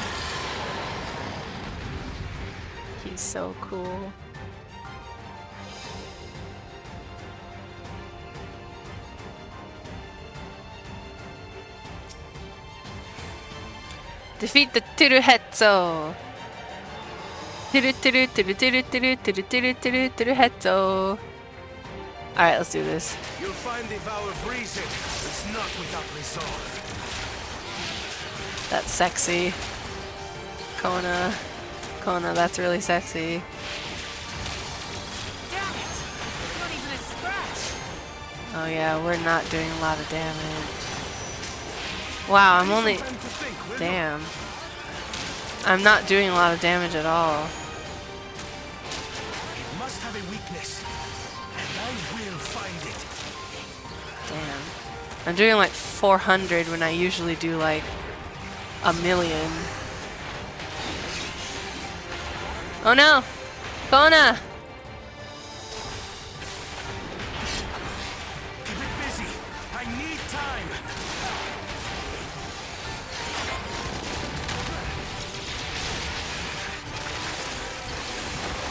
He's so cool. Defeat the Turuhetzo! Turuhetzo! Alright, let's do this.
You'll find the vow of reason is not without resolve.
That's sexy. Kona. Kona, that's really sexy.
Damn it! Not even a scratch!
Oh yeah, we're not doing a lot of damage. Wow, I'm only...
Time to think, will you?
Damn. I'm not doing a lot of damage at all.
It must have a weakness, and I will find it.
Damn. I'm doing like 400 when I usually do like a million. Oh no! Kona!
Keep it busy. I need time.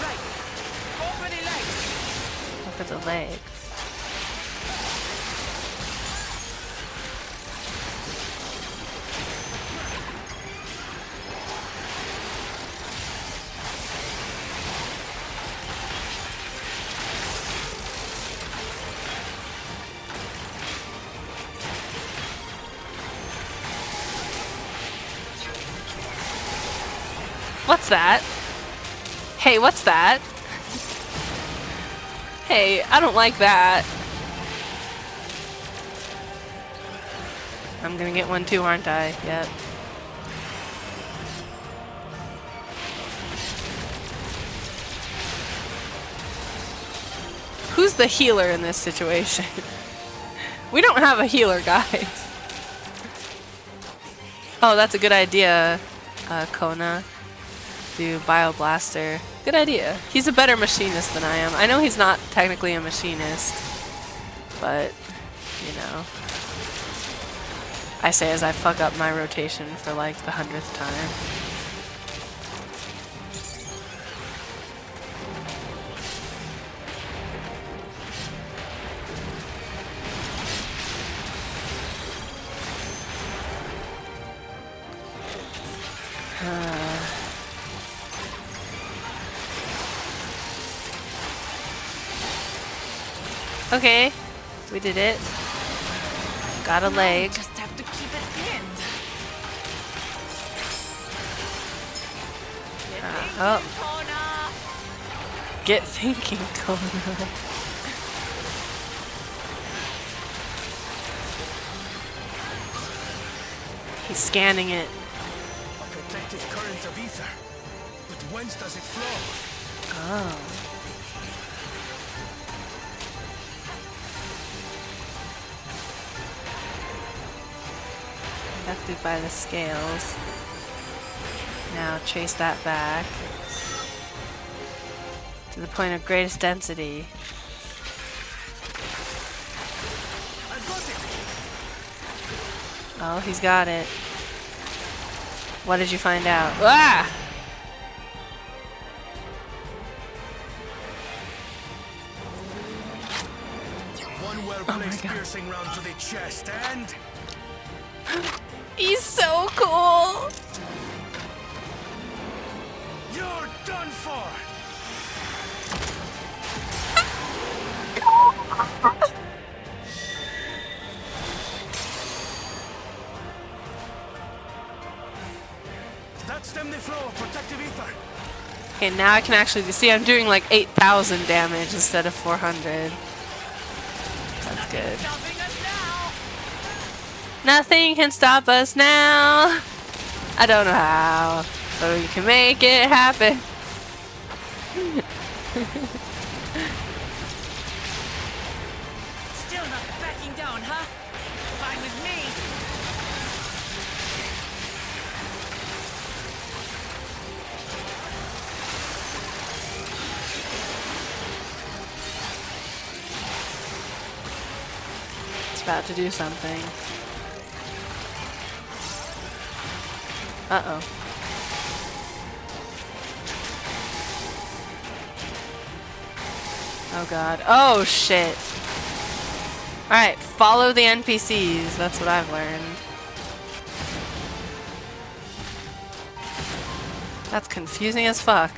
Right! Go for the legs!
Look at the legs. What's that? Hey, what's that? Hey, I don't like that. I'm gonna get one too, aren't I? Yep. Who's the healer in this situation? We don't have a healer, guys. Oh, that's a good idea, Kona. Do Bioblaster. Good idea. He's a better machinist than I am. I know he's not technically a machinist, but, you know. I say as I fuck up my rotation for like the 100th time. Okay, we did it. Got a leg.
Just have to keep it pinned.
Oh,
Kona!
get thinking, Kona. He's scanning it.
A protected current of ether. But whence does it flow?
Oh. Affected by the scales. Now trace that back to the point of greatest density.
I've got it!
Oh, he's got it. What did you find out? Ah!
One well-placed piercing round to the chest and...
He's so cool!
You're done for! That's them the flow of protective ether.
Okay, now I can actually see I'm doing like 8,000 damage instead of 400. That's good.
Stopping us now!
Nothing can stop us now. I don't know how, but we can make it happen.
Still not backing down, huh? Fine with me.
It's about to do something. Uh-oh. Oh god. Oh shit. Alright, follow the NPCs. That's what I've learned. That's confusing as fuck.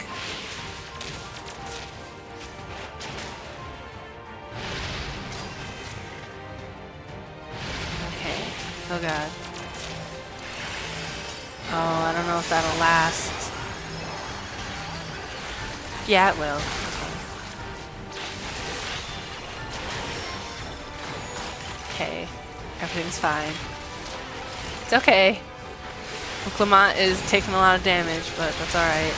Okay. Oh god. Oh, I don't know if that'll last. Yeah, it will. Okay. Everything's fine. It's okay. Well, Clement is taking a lot of damage, but that's alright.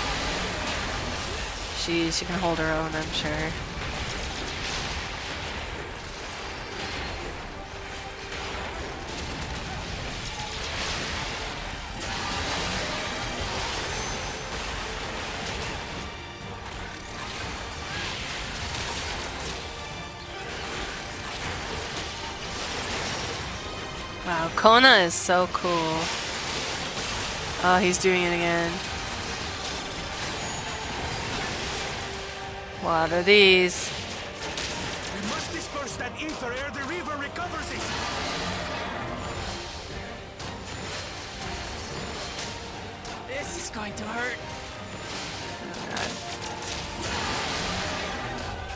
She can hold her own, I'm sure. Wow, Kona is so cool. Oh, he's doing it again. What are these?
We must disperse that ether ere the river recovers it.
This is going to hurt.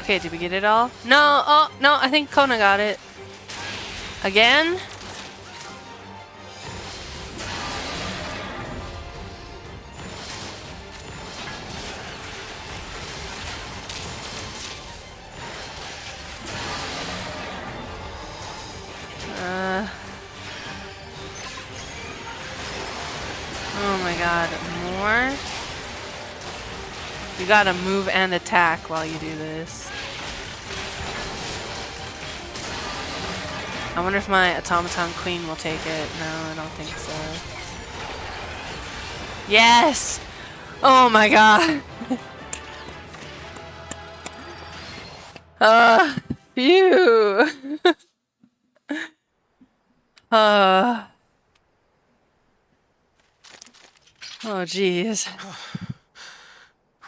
Okay, did we get it all? No, oh, no, I think Kona got it. Again? god, more? You gotta move and attack while you do this. I wonder if my automaton queen will take it. No, I don't think so. Yes! Oh my god! Phew! Oh jeez.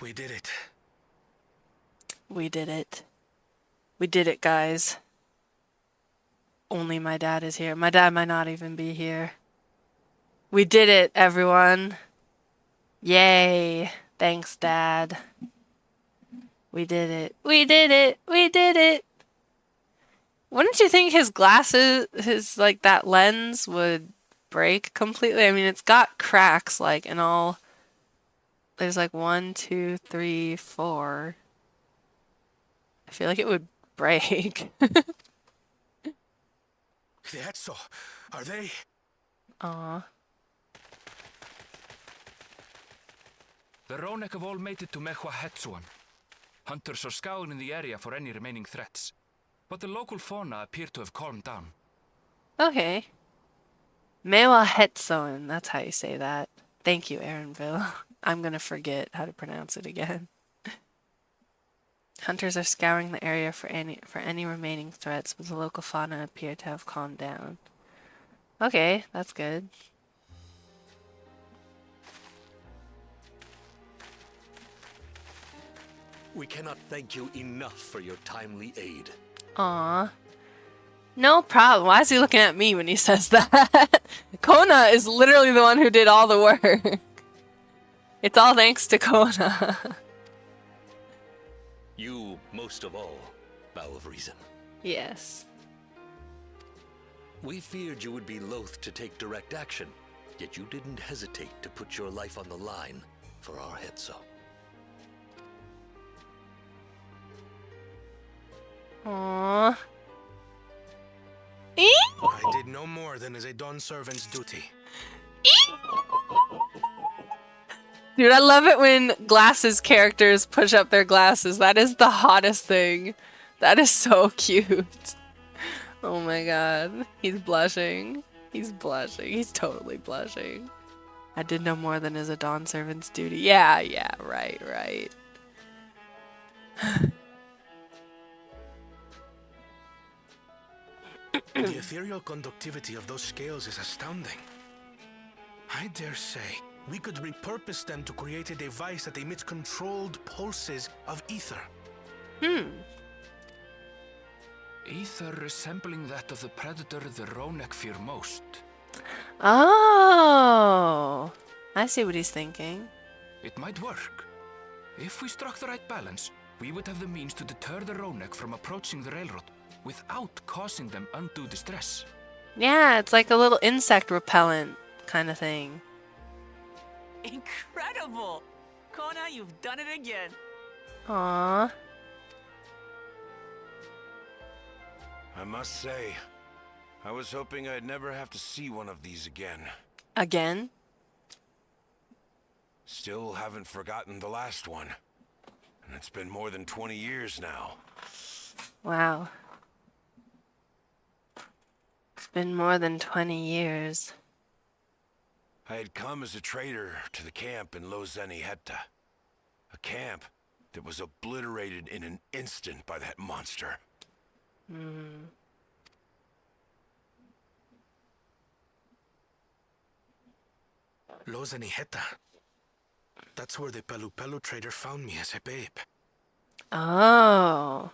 We did it.
We did it. We did it, guys. Only my dad is here. My dad might not even be here. We did it, everyone. Yay. Thanks, Dad. We did it. We did it. We did it. Wouldn't you think his glasses, like, that lens would break completely? I mean, it's got cracks, like, in all. There's like 1, 2, 3, 4. I feel like it would break.
The Etso, are they?
Aw.
The Ronek have all made it to Mehua Hetsuan. Hunters are scouring the area for any remaining threats, but the local fauna appear to have calmed down.
Okay. Mewa Hetsoen, that's how you say that. Thank you, Aaronville. I'm gonna forget how to pronounce it again. Hunters are scouring the area for any remaining threats, but the local fauna appear to have calmed down. Okay, that's good.
We cannot thank you enough for your timely aid.
Aw. No problem. Why is he looking at me when he says that? Kona is literally the one who did all the work. It's all thanks to Kona.
You, most of all, Bow of Reason.
Yes.
We feared you would be loath to take direct action, yet you didn't hesitate to put your life on the line for our Hetso.
Aww.
I did no more than is a Dawn servant's duty.
Dude, I love it when glasses characters push up their glasses. That is the hottest thing. That is so cute. Oh my god. He's blushing. He's blushing. He's totally blushing. I did no more than is a Dawn servant's duty. Yeah, right.
The ethereal conductivity of those scales is astounding. I dare say we could repurpose them to create a device that emits controlled pulses of ether.
Ether resembling that of the predator the Ronek fear most.
Oh. I see what he's thinking.
It might work. If we struck the right balance, we would have the means to deter the Ronek from approaching the railroad without causing them undue distress.
Yeah, it's like a little insect repellent kind of thing.
Incredible! Kona, you've done it again.
Aww.
I must say, I was hoping I'd never have to see one of these again.
Again?
Still haven't forgotten the last one. And it's been more than 20 years now.
Wow. It's been more than 20 years.
I had come as a trader to the camp in Lozeni Hetta. A camp that was obliterated in an instant by that monster.
Lozeni Hetta. That's where the Pelu Pelu trader found me as a babe.
Oh.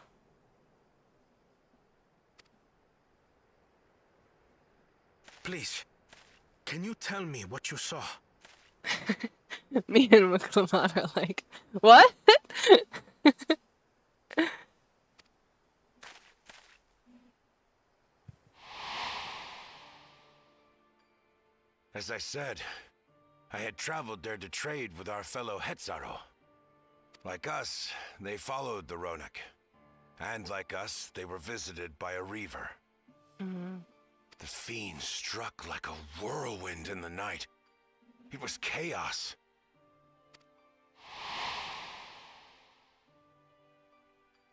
Please, can you tell me what you saw?
Me and Muklamad are like, what?
As I said, I had traveled there to trade with our fellow Hetzaro. Like us, they followed the Ronek. And like us, they were visited by a reaver. The fiend struck like a whirlwind in the night. It was chaos.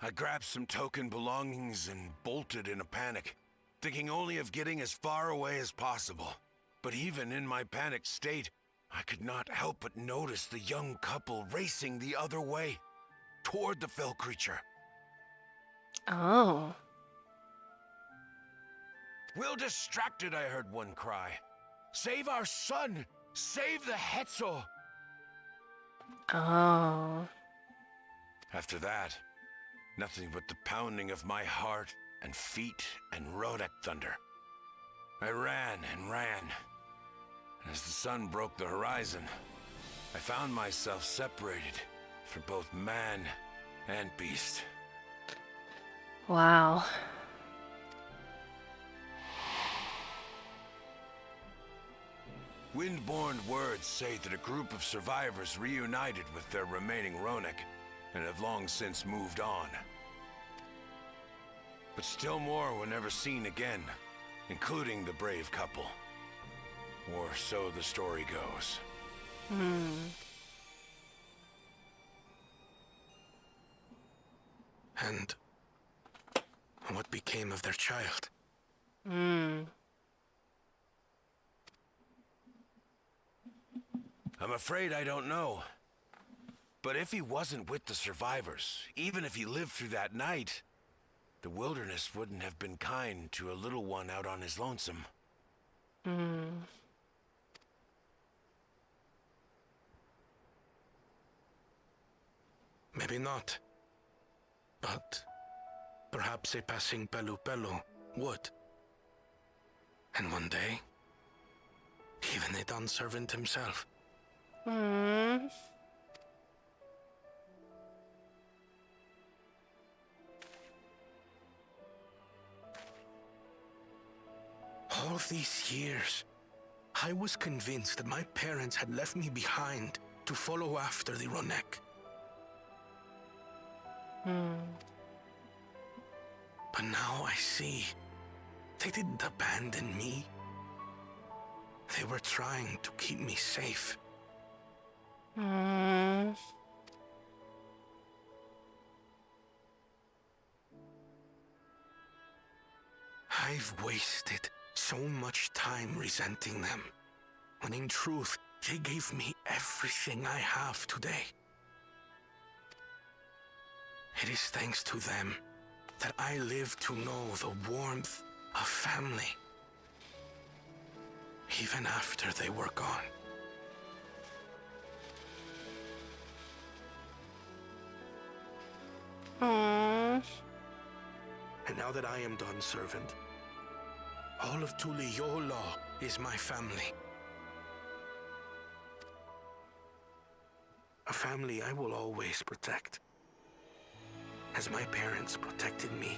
I grabbed some token belongings and bolted in a panic, thinking only of getting as far away as possible. But even in my panicked state, I could not help but notice the young couple racing the other way, toward the fell creature.
Oh.
Well distracted, I heard one cry. Save our son! Save the Hetzo!
Oh.
After that, nothing but the pounding of my heart and feet and Rodak thunder. I ran and ran. And as the sun broke the horizon, I found myself separated from both man and beast.
Wow.
Windborne words say that a group of survivors reunited with their remaining Ronak and have long since moved on. But still more were never seen again, including the brave couple. Or so the story goes.
And what became of their child?
I'm afraid I don't know. But if he wasn't with the survivors, even if he lived through that night, the wilderness wouldn't have been kind to a little one out on his lonesome.
Maybe not. But perhaps a passing Pelu Pelu would. And one day, even a Dawn servant himself. All these years, I was convinced that my parents had left me behind to follow after the Ronek. But now I see, they didn't abandon me. They were trying to keep me safe. I've wasted so much time resenting them, when in truth, they gave me everything I have today. It is thanks to them that I live to know the warmth of family, even after they were gone. And now that I am Dawn servant, all of Tuliyola is my family. A family I will always protect, as my parents protected me.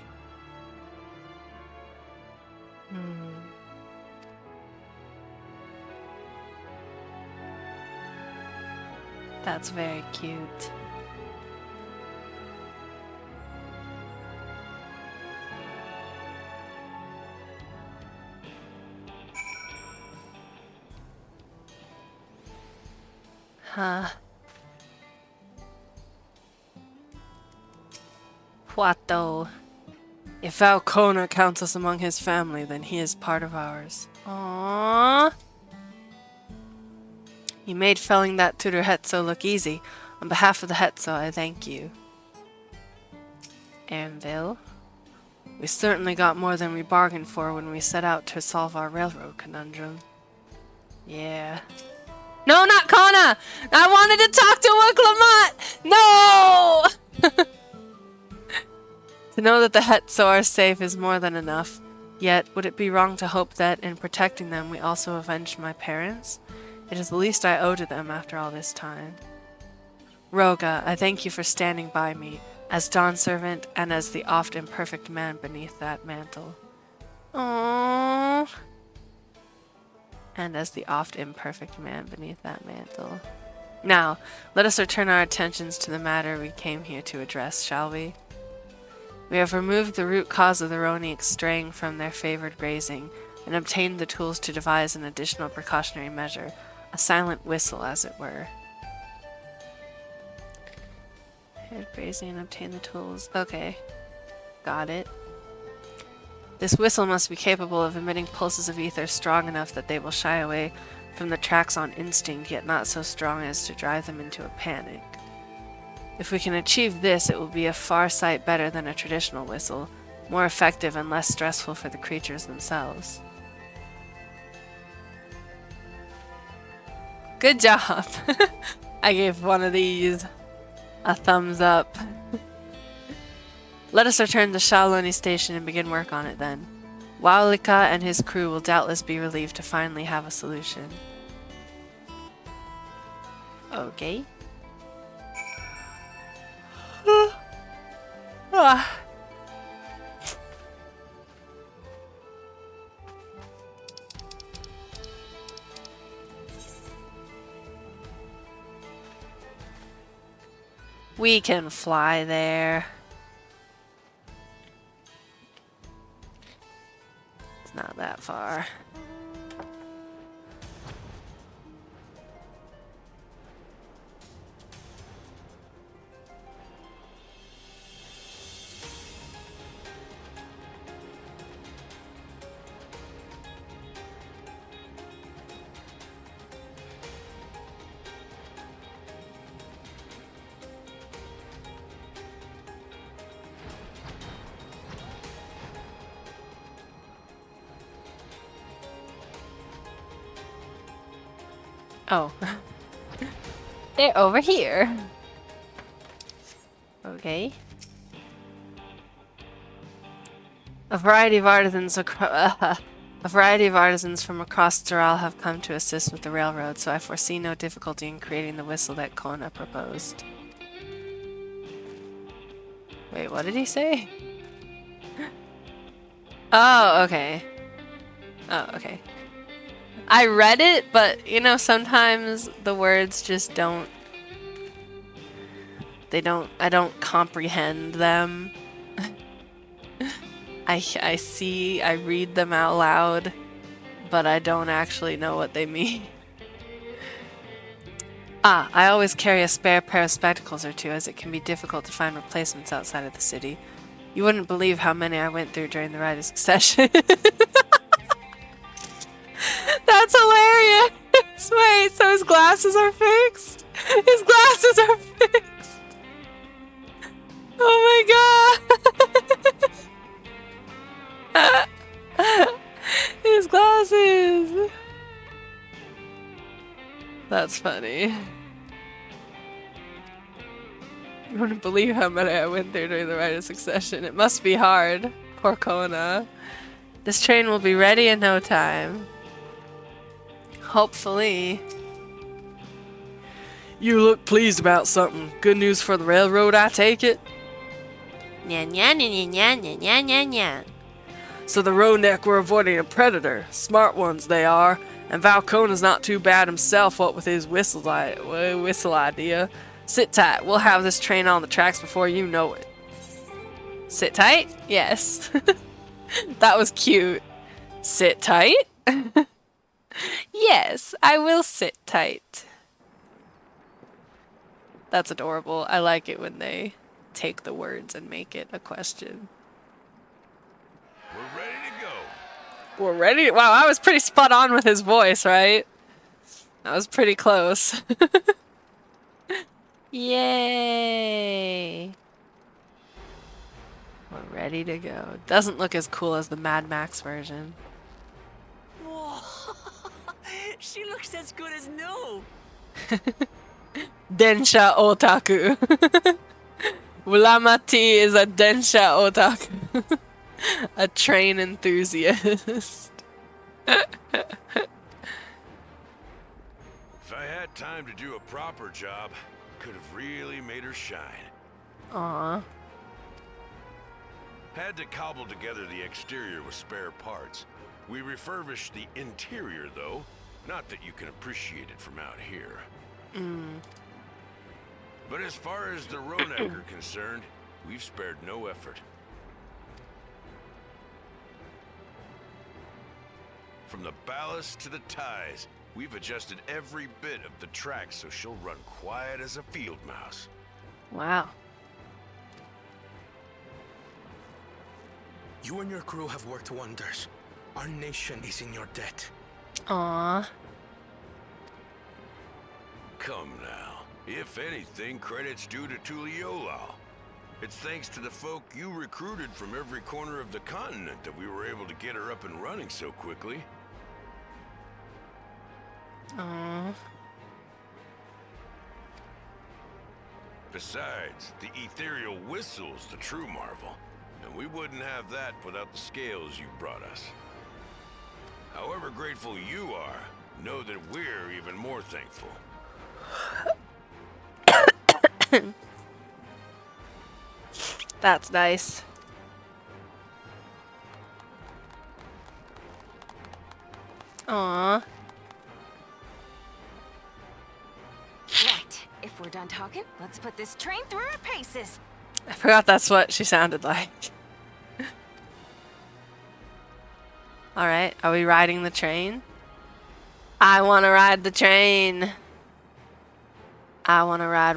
That's very cute. Huh. What though? If Valkona counts us among his family, then he is part of ours. Aww. You made felling that Tutor Hetzo look easy. On behalf of the Hetzo, I thank you. Anvil? We certainly got more than we bargained for when we set out to solve our railroad conundrum. Yeah. No, not Kona! I wanted to talk to Wuk Lamont! No! To know that the Hetzo are safe is more than enough. Yet, would it be wrong to hope that, in protecting them, we also avenged my parents? It is the least I owe to them after all this time. Roga, I thank you for standing by me, as Dawn servant and as the oft imperfect man beneath that mantle. Aww. And as the oft imperfect man beneath that mantle. Now, let us return our attentions to the matter we came here to address, shall we? We have removed the root cause of the Roniks straying from their favored grazing, and obtained the tools to devise an additional precautionary measure, a A silent whistle, as it were. Head raising and obtain the tools. Okay. Got it. This whistle must be capable of emitting pulses of ether strong enough that they will shy away from the tracks on instinct, yet not so strong as to drive them into a panic. If we can achieve this, it will be a far sight better than a traditional whistle, more effective and less stressful for the creatures themselves. Good job! I gave one of these a thumbs up. Let us return to Shaoloni Station and begin work on it then. Waolika and his crew will doubtless be relieved to finally have a solution. Okay. Ah. We can fly there. It's not that far. Oh. They're over here. Okay. A variety of artisans from across Doral have come to assist with the railroad, so I foresee no difficulty in creating the whistle that Kona proposed. Wait, what did he say? Oh, okay. Oh, okay. I read it, but, you know, sometimes the words just don't... I don't comprehend them. I read them out loud, but I don't actually know what they mean. Ah, I always carry a spare pair of spectacles or two, as it can be difficult to find replacements outside of the city. You wouldn't believe how many I went through during the rite of succession. That's hilarious! Wait, so his glasses are fixed? His glasses are fixed! Oh my god! His glasses! That's funny. You wouldn't believe how many I went through during the rite of succession. It must be hard. Poor Kona. This train will be ready in no time. Hopefully. You look pleased about something. Good news for the railroad, I take it? Nya nya nya nya nya nya nya nya. So the Ronek were avoiding a predator. Smart ones they are. And Valcona's not too bad himself, what with his whistle idea. Sit tight. We'll have this train on the tracks before you know it. Sit tight? Yes. That was cute. Sit tight? Yes, I will sit tight. That's adorable. I like it when they take the words and make it a question.
We're ready to go.
We're ready? Wow, I was pretty spot on with his voice, right? I was pretty close. Yay! We're ready to go. Doesn't look as cool as the Mad Max version.
Whoa. She looks as good as new.
Densha otaku. Wulamati is a Densha otaku. A train enthusiast.
If I had time to do a proper job, could have really made her shine.
Aww.
Had to cobble together the exterior with spare parts. We refurbished the interior, though. Not that you can appreciate it from out here. But as far as the Ronek are concerned, we've spared no effort. From the ballast to the ties, We've adjusted every bit of the track so she'll run quiet as a field mouse.
Wow.
You and your crew have worked wonders. Our nation is in your debt.
Aw.
Come now. If anything, credit's due to Tuliyola. It's thanks to the folk you recruited from every corner of the continent that we were able to get her up and running so quickly.
Aw.
Besides, the ethereal whistle's the true marvel, and we wouldn't have that without the scales you brought us. However grateful you are, know that we're even more thankful.
That's nice. Aw.
Right. If we're done talking, let's put this train through our paces.
I forgot that's what she sounded like. Alright, are we riding the train? I wanna ride the train. I wanna ride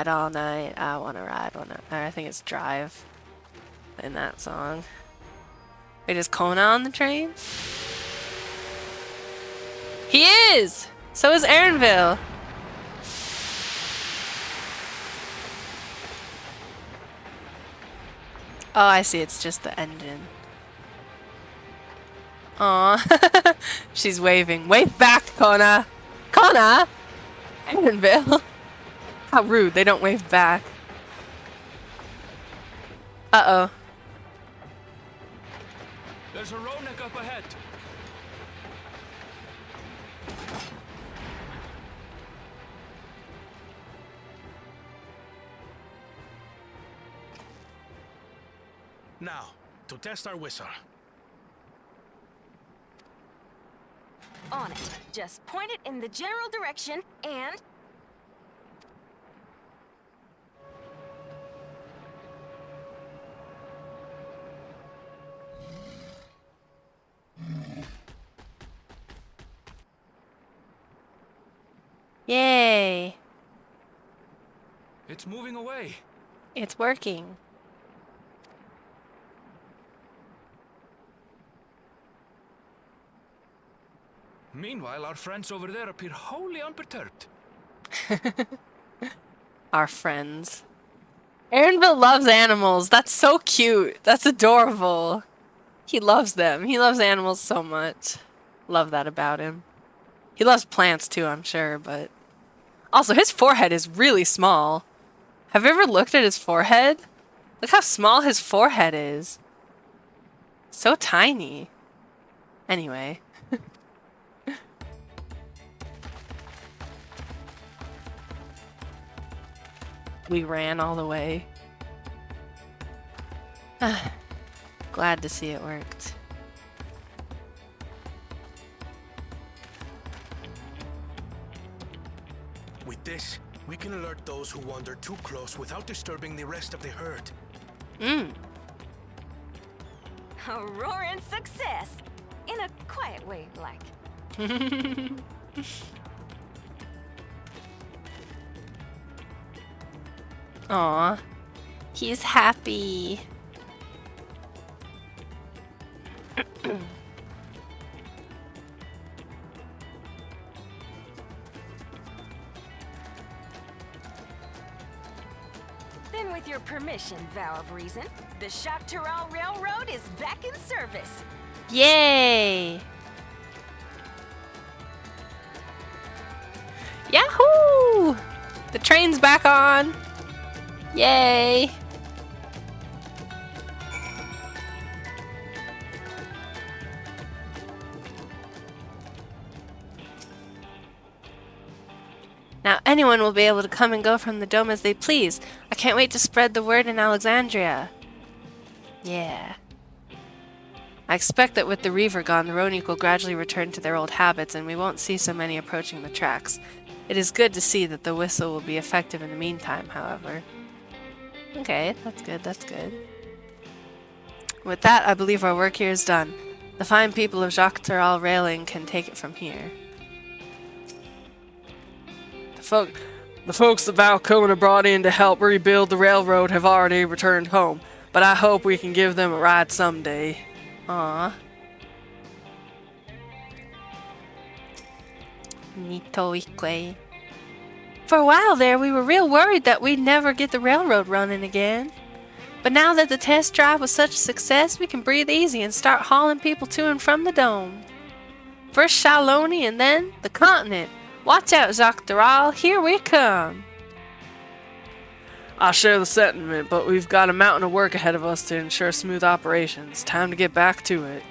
all night. I wanna ride, I think it's Drive in that song. Wait, is Kona on the train? He is! So is Erinville. Oh, I see. It's just the engine. Aw. She's waving. Wave back, Kona! Kona! Erinville. How rude. They don't wave back. Uh-oh.
There's a Ronak up ahead.
Now, to test our whistle.
On it. Just point it in the general direction and...
Yay.
It's moving away.
It's working.
Meanwhile, our friends over there appear wholly unperturbed.
Our friends. Erinville loves animals. That's so cute. That's adorable. He loves them. He loves animals so much. Love that about him. He loves plants too, I'm sure, but... Also, his forehead is really small. Have you ever looked at his forehead? Look how small his forehead is. So tiny. Anyway. We ran all the way. Glad to see it worked.
With this, we can alert those who wander too close without disturbing the rest of the herd.
Mmm.
a roaring success. In a quiet way, like.
Aw. He's happy.
Then with your permission, Vow of Reason, the Shaktaral Railroad is back in service.
Yay! Yahoo! The train's back on. Yay! Now anyone will be able to come and go from the dome as they please. I can't wait to spread the word in Alexandria. Yeah. I expect that with the Reaver gone, the Ronik will gradually return to their old habits and we won't see so many approaching the tracks. It is good to see that the whistle will be effective in the meantime, however. Okay, that's good, that's good. With that, I believe our work here is done. The fine people of Jacques Tarral Railing can take it from here. The folks that Valcona brought in to help rebuild the railroad have already returned home, but I hope we can give them a ride someday. Aww. Nitoikwe. For a while there, we were real worried that we'd never get the railroad running again. But now that the test drive was such a success, we can breathe easy and start hauling people to and from the dome. First Shaloni and then the continent. Watch out, Jacques Doral, here we come. I share the sentiment, but we've got a mountain of work ahead of us to ensure smooth operations. Time to get back to it.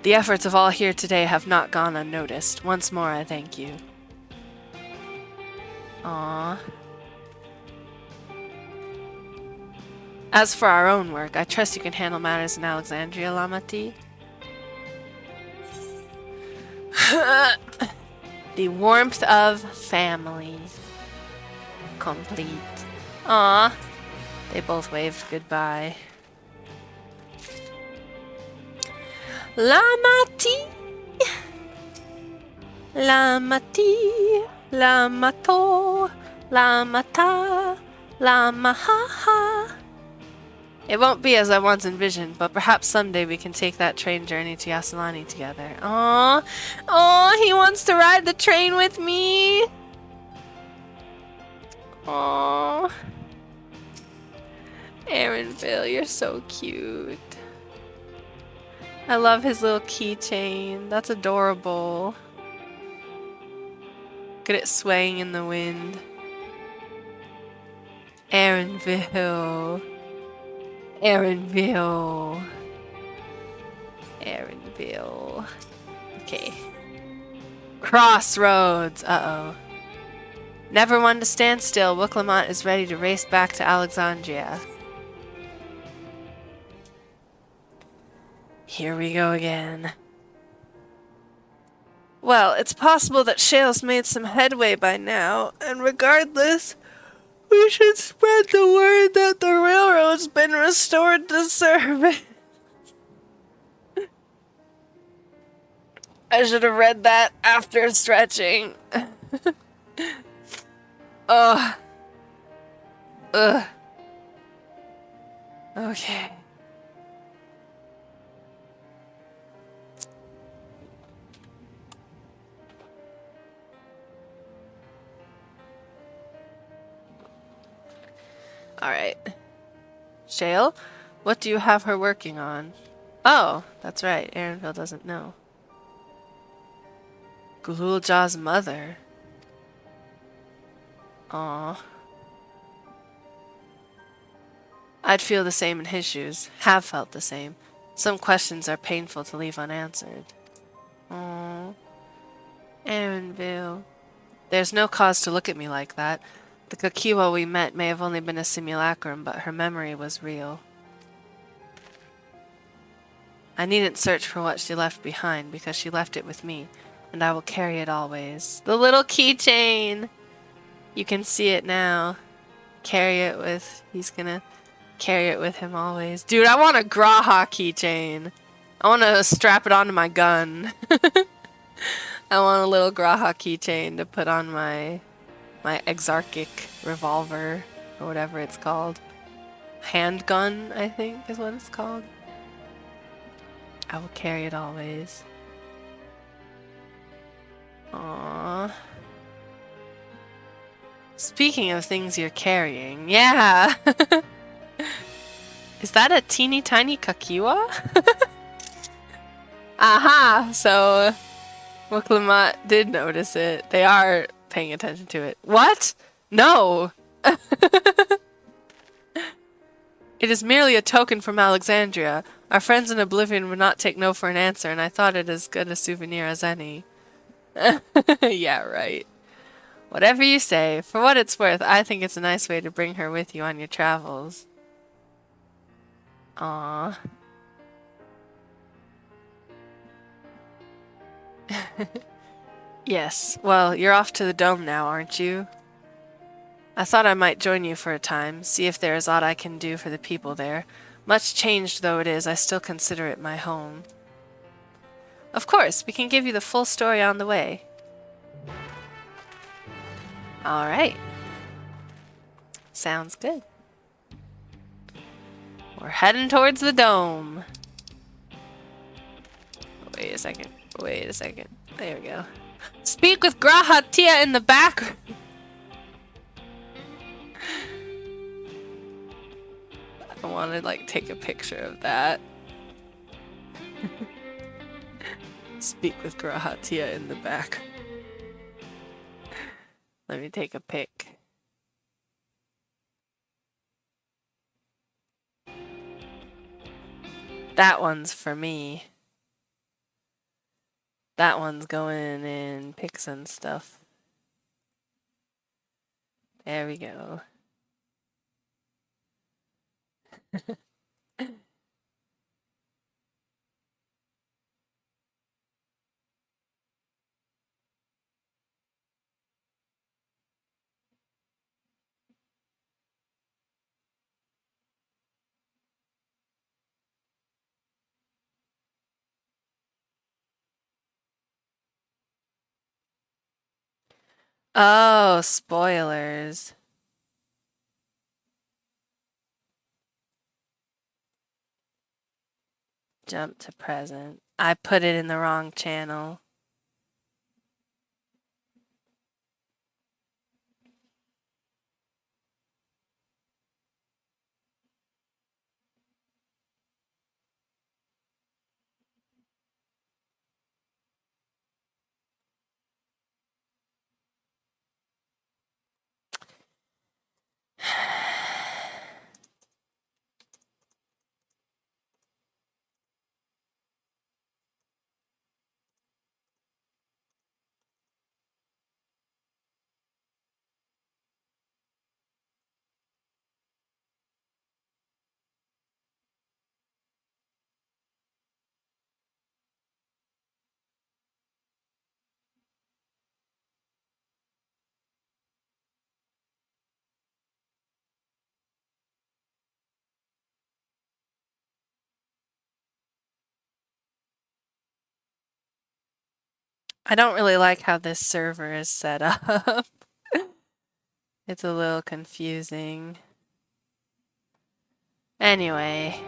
The efforts of all here today have not gone unnoticed. Once more, I thank you. Aww. As for our own work, I trust you can handle matters in Alexandria, Lamati. The warmth of family. Complete. Aww. They both waved goodbye. Lamati. Lamati. Lamato. Lamata. Lamahaha. It won't be as I once envisioned, but perhaps someday we can take that train journey to Yasalani together. Aww. Aww, he wants to ride the train with me. Aww. Aaronville, you're so cute. I love his little keychain. That's adorable. Look at it swaying in the wind. Aaronville. Aaronville. Aaronville. Okay. Crossroads. Uh-oh. Never one to stand still. Wiclamont is ready to race back to Alexandria. Here we go again. Well, it's possible that Shale's made some headway by now, and regardless, we should spread the word that the railroad's been restored to service. I should have read that after stretching. Ugh. Ugh. Okay. Alright. Shale, what do you have her working on? Oh, that's right. Aaronville doesn't know. Gululja's mother. Aww. I'd feel the same in his shoes. Have felt the same. Some questions are painful to leave unanswered. Aww. Aaronville. There's no cause to look at me like that. The Kakiwa we met may have only been a simulacrum, but her memory was real. I needn't search for what she left behind, because she left it with me, and I will carry it always. The little keychain! You can see it now. Carry it with... He's gonna carry it with him always. Dude, I want a Graha keychain. I want to strap it onto my gun. I want a little Graha keychain to put on my exarchic revolver, or whatever it's called. Handgun, I think, is what it's called. I will carry it always. Aww. Speaking of things you're carrying, yeah! Is that a teeny tiny Kakiwa? Aha! So, Wiclamont did notice it. They are paying attention to it. What? No! It is merely a token from Alexandria. Our friends in Oblivion would not take no for an answer, and I thought it as good a souvenir as any. Yeah, right. Whatever you say. For what it's worth, I think it's a nice way to bring her with you on your travels. Aww. Yes, well, you're off to the dome now, aren't you? I thought I might join you for a time, see if there is aught I can do for the people there. Much changed though it is, I still consider it my home. Of course, we can give you the full story on the way. All right. Sounds good. We're heading towards the dome. Wait a second. Wait a second. There we go. Speak with Graha Tia in the back. I want to like take a picture of that. Speak with Graha Tia in the back. Let me take a pic. That one's for me. That one's going in pics and stuff. There we go. Oh, spoilers. Jump to present. I put it in the wrong channel. I don't really like how this server is set up. It's a little confusing. Anyway.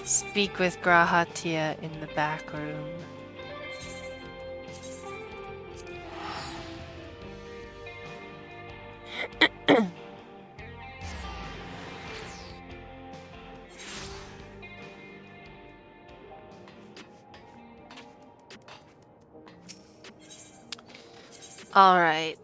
Speak with Grahatia in the back room. All right.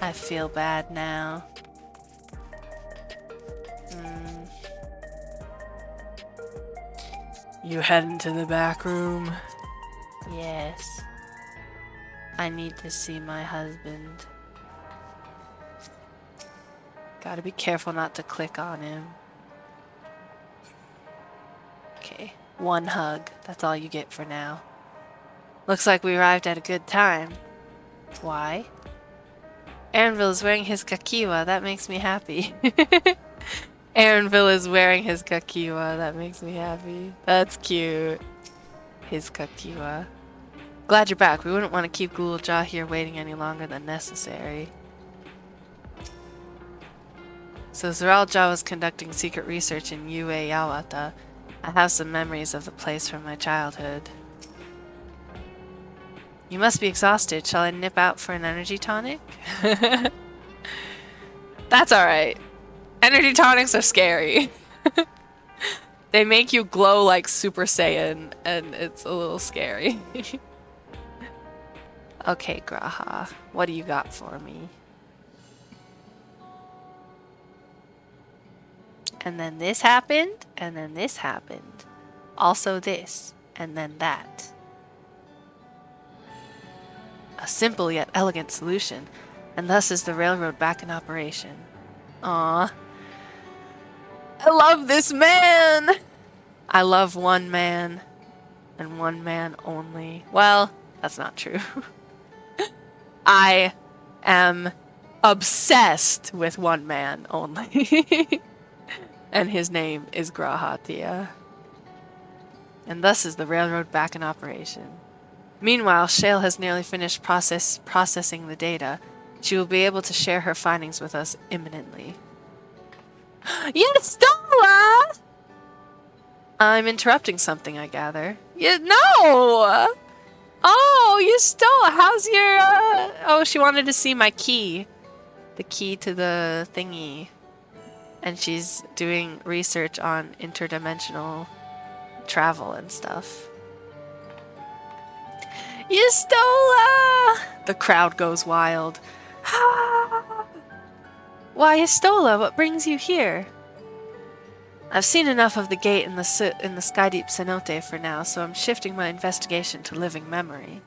I feel bad now. You heading to the back room? Yes. I need to see my husband. Gotta be careful not to click on him. Okay, one hug. That's all you get for now. Looks like we arrived at a good time. Why? Aaronville is wearing his kakiwa. That makes me happy. Aaronville is wearing his kakiwa. That makes me happy. That's cute. His kakiwa. Glad you're back. We wouldn't want to keep Ghouljaw here waiting any longer than necessary. So Zeraljaw was conducting secret research in Yue Yawata. I have some memories of the place from my childhood. You must be exhausted. Shall I nip out for an energy tonic? That's alright. Energy tonics are scary. They make you glow like Super Saiyan, and it's a little scary. Okay, Graha, what do you got for me? And then this happened, and then this happened. Also this, and then that. A simple yet elegant solution, and thus is the railroad back in operation. Aww. I love this man! I love one man and one man only. Well, that's not true. I am obsessed with one man only. And his name is Grahatia. And thus is the railroad back in operation. Meanwhile, Shale has nearly finished processing the data. She will be able to share her findings with us imminently. Yestola! I'm interrupting something, I gather. No! Oh, Yestola, how's your... Oh, she wanted to see my key. The key to the thingy. And she's doing research on interdimensional travel and stuff. Yestola! The crowd goes wild. Ah! Why, Yestola, what brings you here? I've seen enough of the gate in the Skydeep cenote for now, so I'm shifting my investigation to living memory.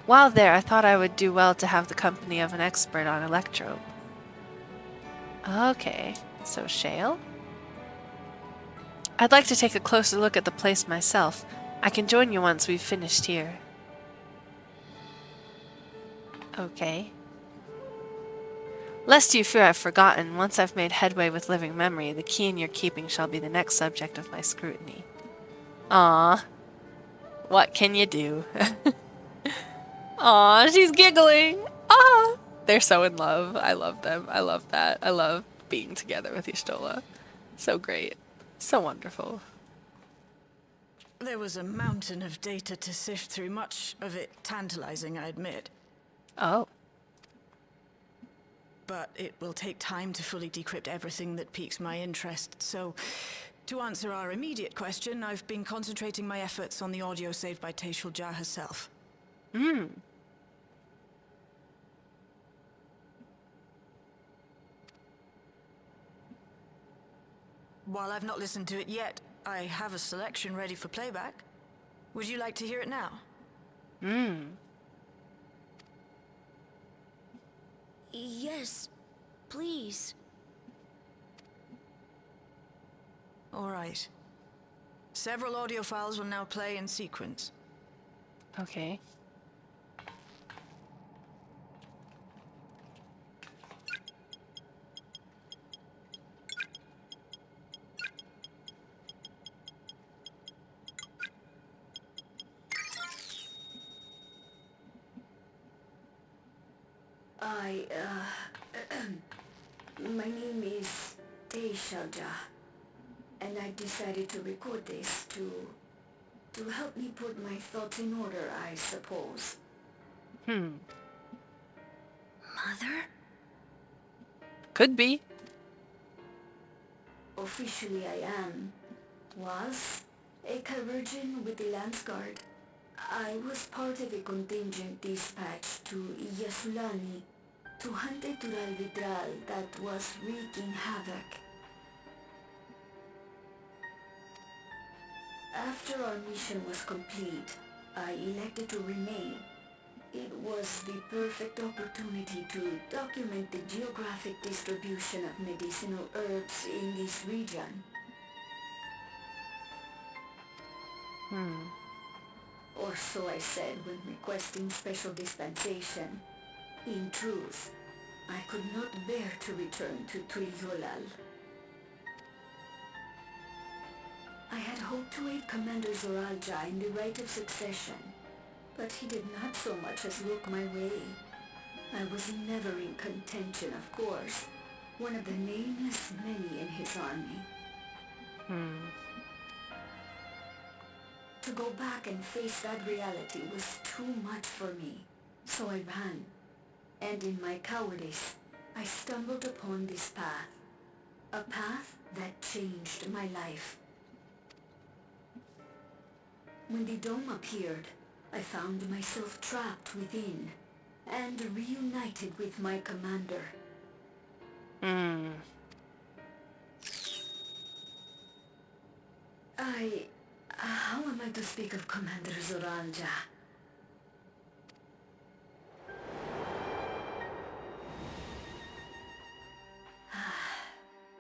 While there, I thought I would do well to have the company of an expert on electrope. Okay, so Shale? I'd like to take a closer look at the place myself. I can join you once we've finished here. Okay. Lest you fear I've forgotten, once I've made headway with living memory, the key in your keeping shall be the next subject of my scrutiny. Aww. What can you do? Aww, she's giggling. Ah, they're so in love. I love them. I love that. I love being together with Y'shtola. So great. So wonderful.
There was a mountain of data to sift through, much of it tantalizing, I admit.
Oh.
But it will take time to fully decrypt everything that piques my interest, so to answer our immediate question, I've been concentrating my efforts on the audio saved by Taishulja herself. While I've not listened to it yet, I have a selection ready for playback. Would you like to hear it now?
Yes, please.
All right. Several audio files will now play in sequence.
Okay.
My name is Taishulja, and I decided to record this to help me put my thoughts in order, I suppose.
Mother? Could be.
Officially I was a Virgin with the Lance Guard. I was part of a contingent dispatched to Yasulani to hunt a Tural Vidral that was wreaking havoc. After our mission was complete, I elected to remain. It was the perfect opportunity to document the geographic distribution of medicinal herbs in this region. Or so I said when requesting special dispensation. In truth, I could not bear to return to Tuliolal. I had hoped to aid Commander Zoralja in the right of succession, but he did not so much as look my way. I was never in contention, of course, one of the nameless many in his army. To go back and face that reality was too much for me, so I ran. And in my cowardice, I stumbled upon this path. A path that changed my life. When the dome appeared, I found myself trapped within and reunited with my commander. How am I to speak of Commander Zoralja?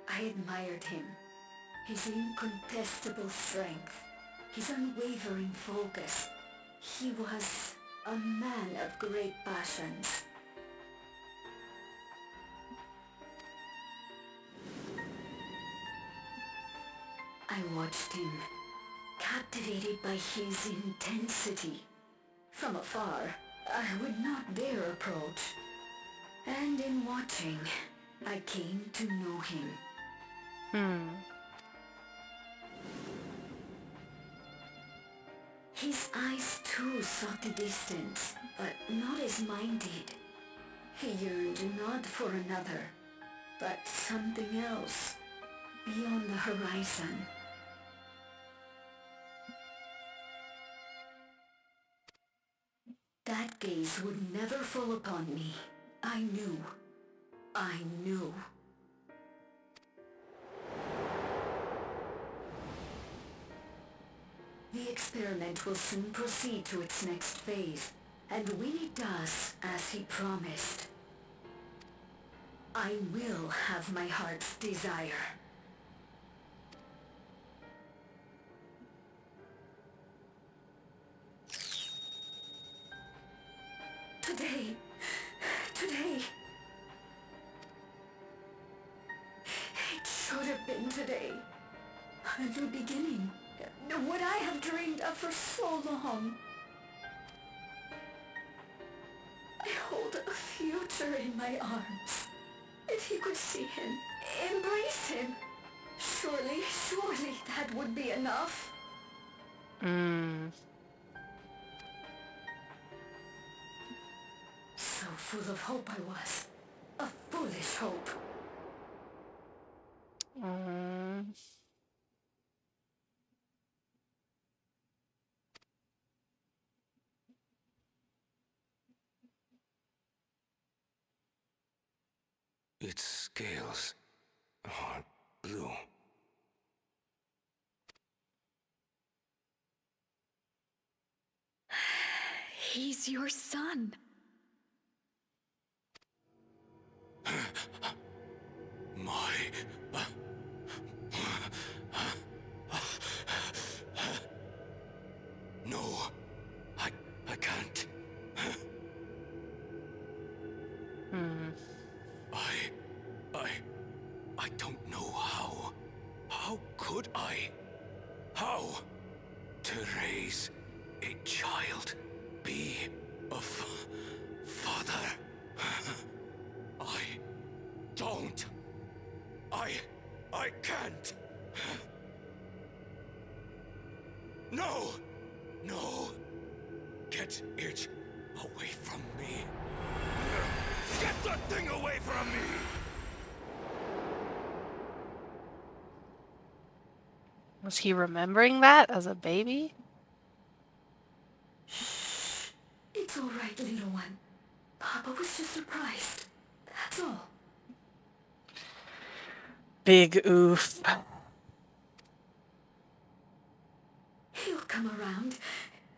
I admired him, His incontestable strength, his unwavering focus. He was a man of great passions. I watched him, captivated by his intensity. From afar, I would not dare approach. And in watching, I came to know him. His eyes too sought the distance, but not as mine did. He yearned not for another, but something else, beyond the horizon. That gaze would never fall upon me. I knew. The experiment will soon proceed to its next phase, and when it does, as he promised, I will have my heart's desire. Today. It should have been today. The beginning. What I have dreamed of for so long. I hold a future in my arms. If he could see him, embrace him, surely that would be enough. So full of hope I was. A foolish hope.
Its scales are blue.
He's your son.
No, I can't. I don't know how. How could I? How? To raise a child, be a father. I don't. I can't. No! Get it away from me. Get that thing away from me!
Was he remembering that as a baby?
Shh. It's all right, little one. Papa was just surprised. That's all.
Big oof.
He'll come around.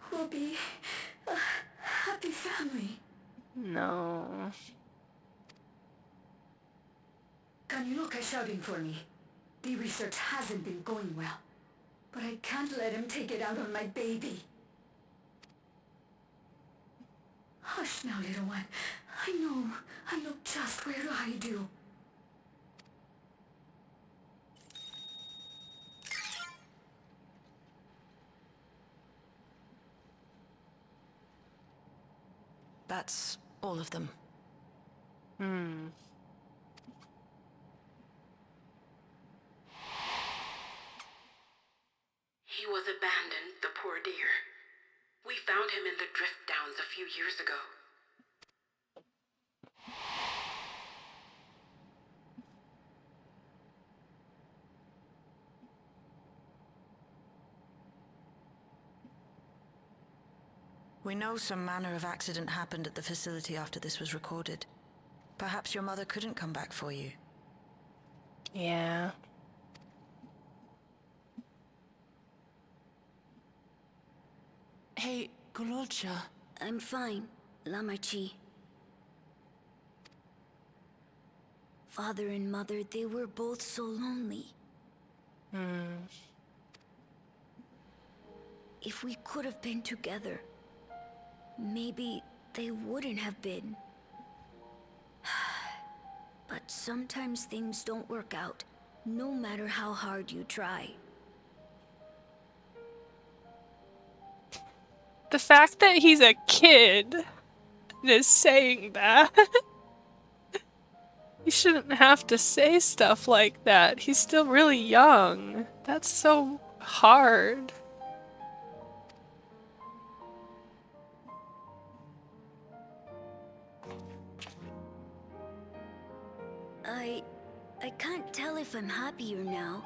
We'll be a happy family.
No.
Kaniloka shouting for me. The research hasn't been going well. But I can't let him take it out on my baby. Hush now, little one. I know just where to hide you.
That's all of them.
He was abandoned, the poor dear. We found him in the drift downs a few years ago.
We know some manner of accident happened at the facility after this was recorded. Perhaps your mother couldn't come back for you.
Yeah.
Hey, Gololcha.
I'm fine, Lamarchi. Father and mother, they were both so lonely. If we could have been together, maybe they wouldn't have been. But sometimes things don't work out, no matter how hard you try.
The fact that he's a kid and is saying that. He shouldn't have to say stuff like that. He's still really young. That's so hard.
I can't tell if I'm happier now.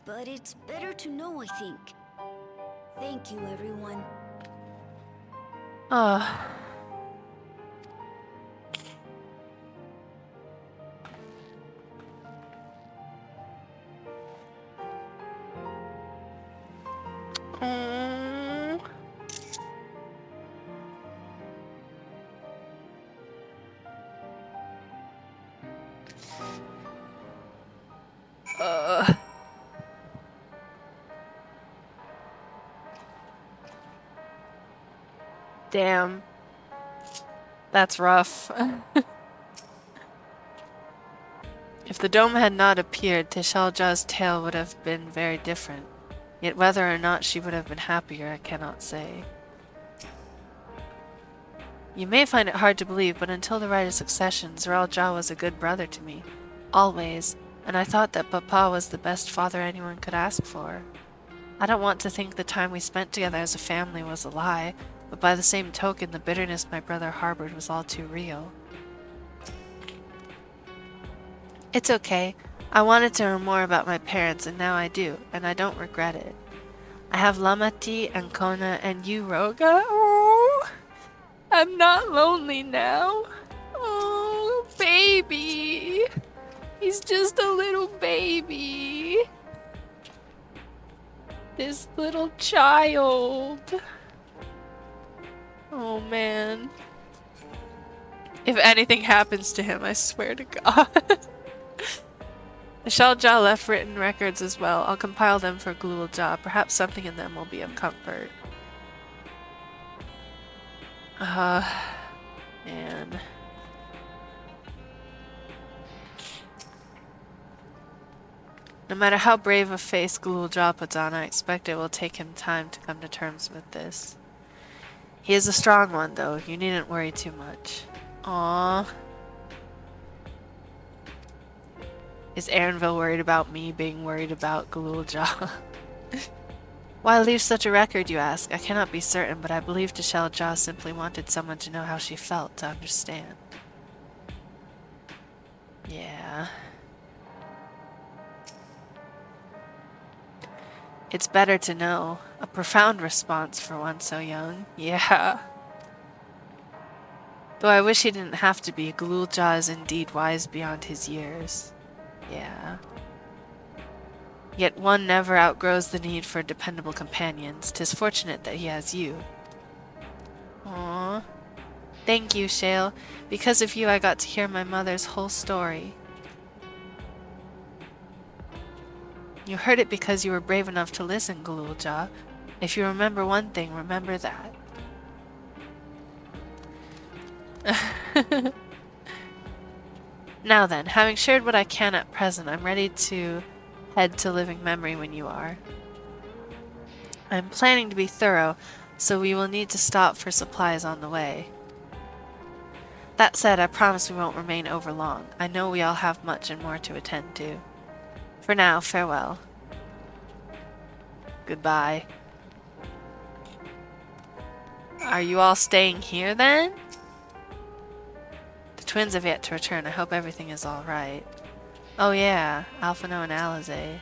But it's better to know, I think. Thank you, everyone.
Ah. Damn. That's rough. If the dome had not appeared, Tishalja's tale would have been very different. Yet whether or not she would have been happier, I cannot say. You may find it hard to believe, but until the rite of succession, Zeralja was a good brother to me. Always. And I thought that Papa was the best father anyone could ask for. I don't want to think the time we spent together as a family was a lie, but by the same token, the bitterness my brother harbored was all too real. It's okay. I wanted to know more about my parents, and now I do, and I don't regret it. I have Lamati and Kona and you, Roga. Oh, I'm not lonely now. Oh, baby. He's just a little baby. This little child. Oh, man. If anything happens to him, I swear to God. Tishalja left written records as well. I'll compile them for Glulja. Perhaps something in them will be of comfort. Man. No matter how brave a face Glulja puts on, I expect it will take him time to come to terms with this. He is a strong one, though. You needn't worry too much. Aww. Is Aaronville worried about me being worried about Glulja? Why leave such a record, you ask? I cannot be certain, but I believe Tishalja simply wanted someone to know how she felt, to understand. Yeah. It's better to know. A profound response for one so young. Yeah. Though I wish he didn't have to be. Glulja is indeed wise beyond his years. Yeah. Yet one never outgrows the need for dependable companions. 'Tis fortunate that he has you. Aww. Thank you, Shale. Because of you, I got to hear my mother's whole story. You heard it because you were brave enough to listen, Glulja. If you remember one thing, remember that. Now then, having shared what I can at present, I'm ready to head to living memory when you are. I'm planning to be thorough, so we will need to stop for supplies on the way. That said, I promise we won't remain over long. I know we all have much and more to attend to. For now, farewell. Goodbye. Are you all staying here then? The twins have yet to return. I hope everything is alright. Oh yeah, Alphino and Alizé.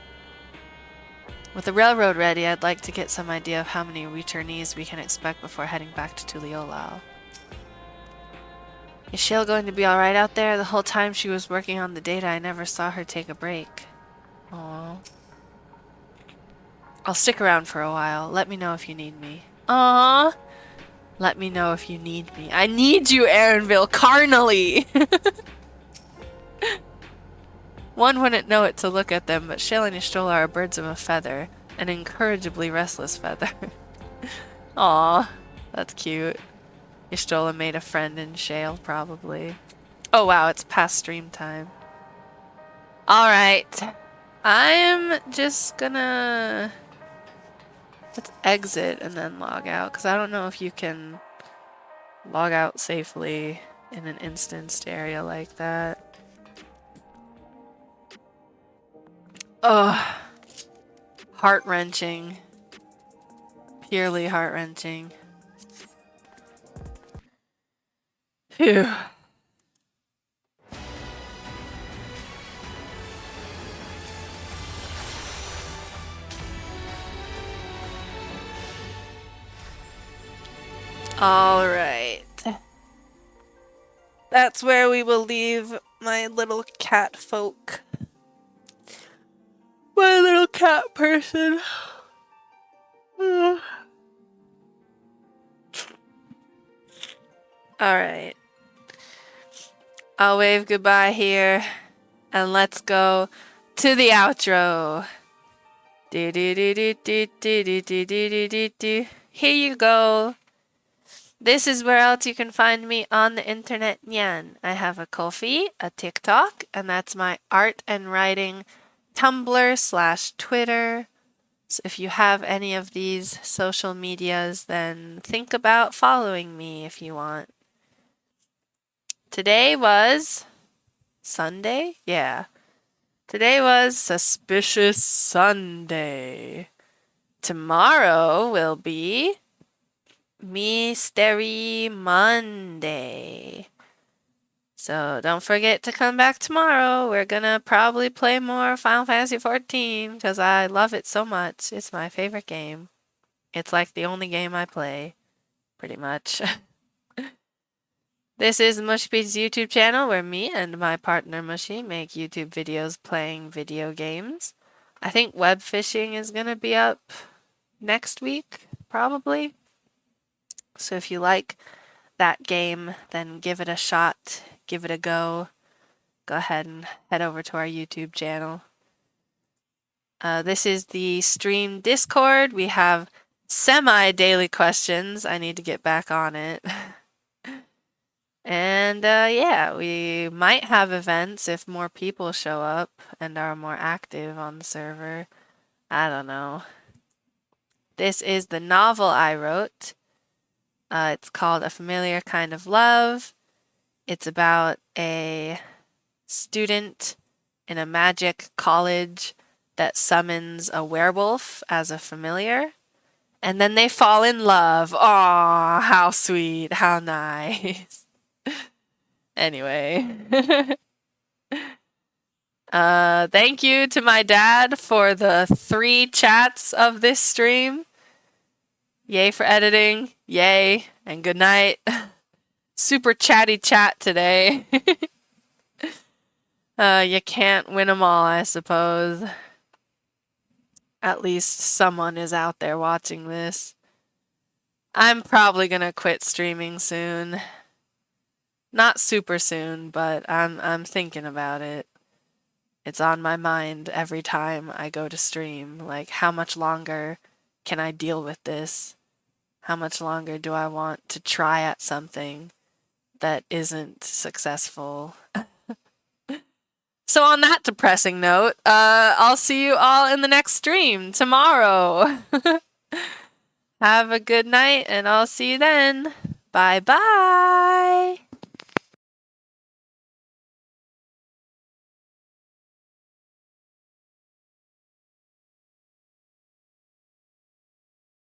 With the railroad ready, I'd like to get some idea of how many returnees we can expect before heading back to Tuliolao. Is Shale going to be alright out there? The whole time she was working on the data, I never saw her take a break. Aww. I'll stick around for a while. Let me know if you need me. Aww. Let me know if you need me. I need you, Aaronville, carnally! One wouldn't know it to look at them, but Shale and Y'shtola are birds of a feather, an incorrigibly restless feather. Aw, that's cute. Y'shtola made a friend in Shale, probably. Oh wow, it's past stream time. Alright. I'm just gonna... Let's exit and then log out, because I don't know if you can log out safely in an instanced area like that. Ugh. Heart-wrenching. Purely heart-wrenching. Phew. Alright. That's where we will leave my little cat folk. My little cat person. Alright. I'll wave goodbye here. And let's go to the outro. Do do do do do do do do do do do. Here you go. This is where else you can find me on the internet, nyan. I have a Ko-fi, a TikTok, and that's my art and writing Tumblr/Twitter. So if you have any of these social medias, then think about following me if you want. Today was Sunday? Yeah. Today was Suspicious Sunday. Tomorrow will be Mystery Monday. So don't forget to come back tomorrow. We're gonna probably play more Final Fantasy XIV because I love it so much. It's my favorite game. It's like the only game I play, pretty much. This is Mushypete's YouTube channel where me and my partner Mushy make YouTube videos playing video games. I think Web Fishing is gonna be up next week, probably. So if you like that game, then give it a shot, give it a go. Go ahead and head over to our YouTube channel. This is the stream Discord. We have semi-daily questions. I need to get back on it. And yeah, we might have events if more people show up and are more active on the server. I don't know. This is the novel I wrote. It's called A Familiar Kind of Love. It's about a student in a magic college that summons a werewolf as a familiar. And then they fall in love. Aw, how sweet, how nice. Anyway. Thank you to my dad for the 3 chats of this stream. Yay for editing. Yay. And good night. Super chatty chat today. You can't win them all, I suppose. At least someone is out there watching this. I'm probably gonna quit streaming soon. Not super soon, but I'm thinking about it. It's on my mind every time I go to stream. Like, how much longer can I deal with this? How much longer do I want to try at something that isn't successful? So on that depressing note, I'll see you all in the next stream tomorrow. Have a good night, and I'll see you then. Bye-bye.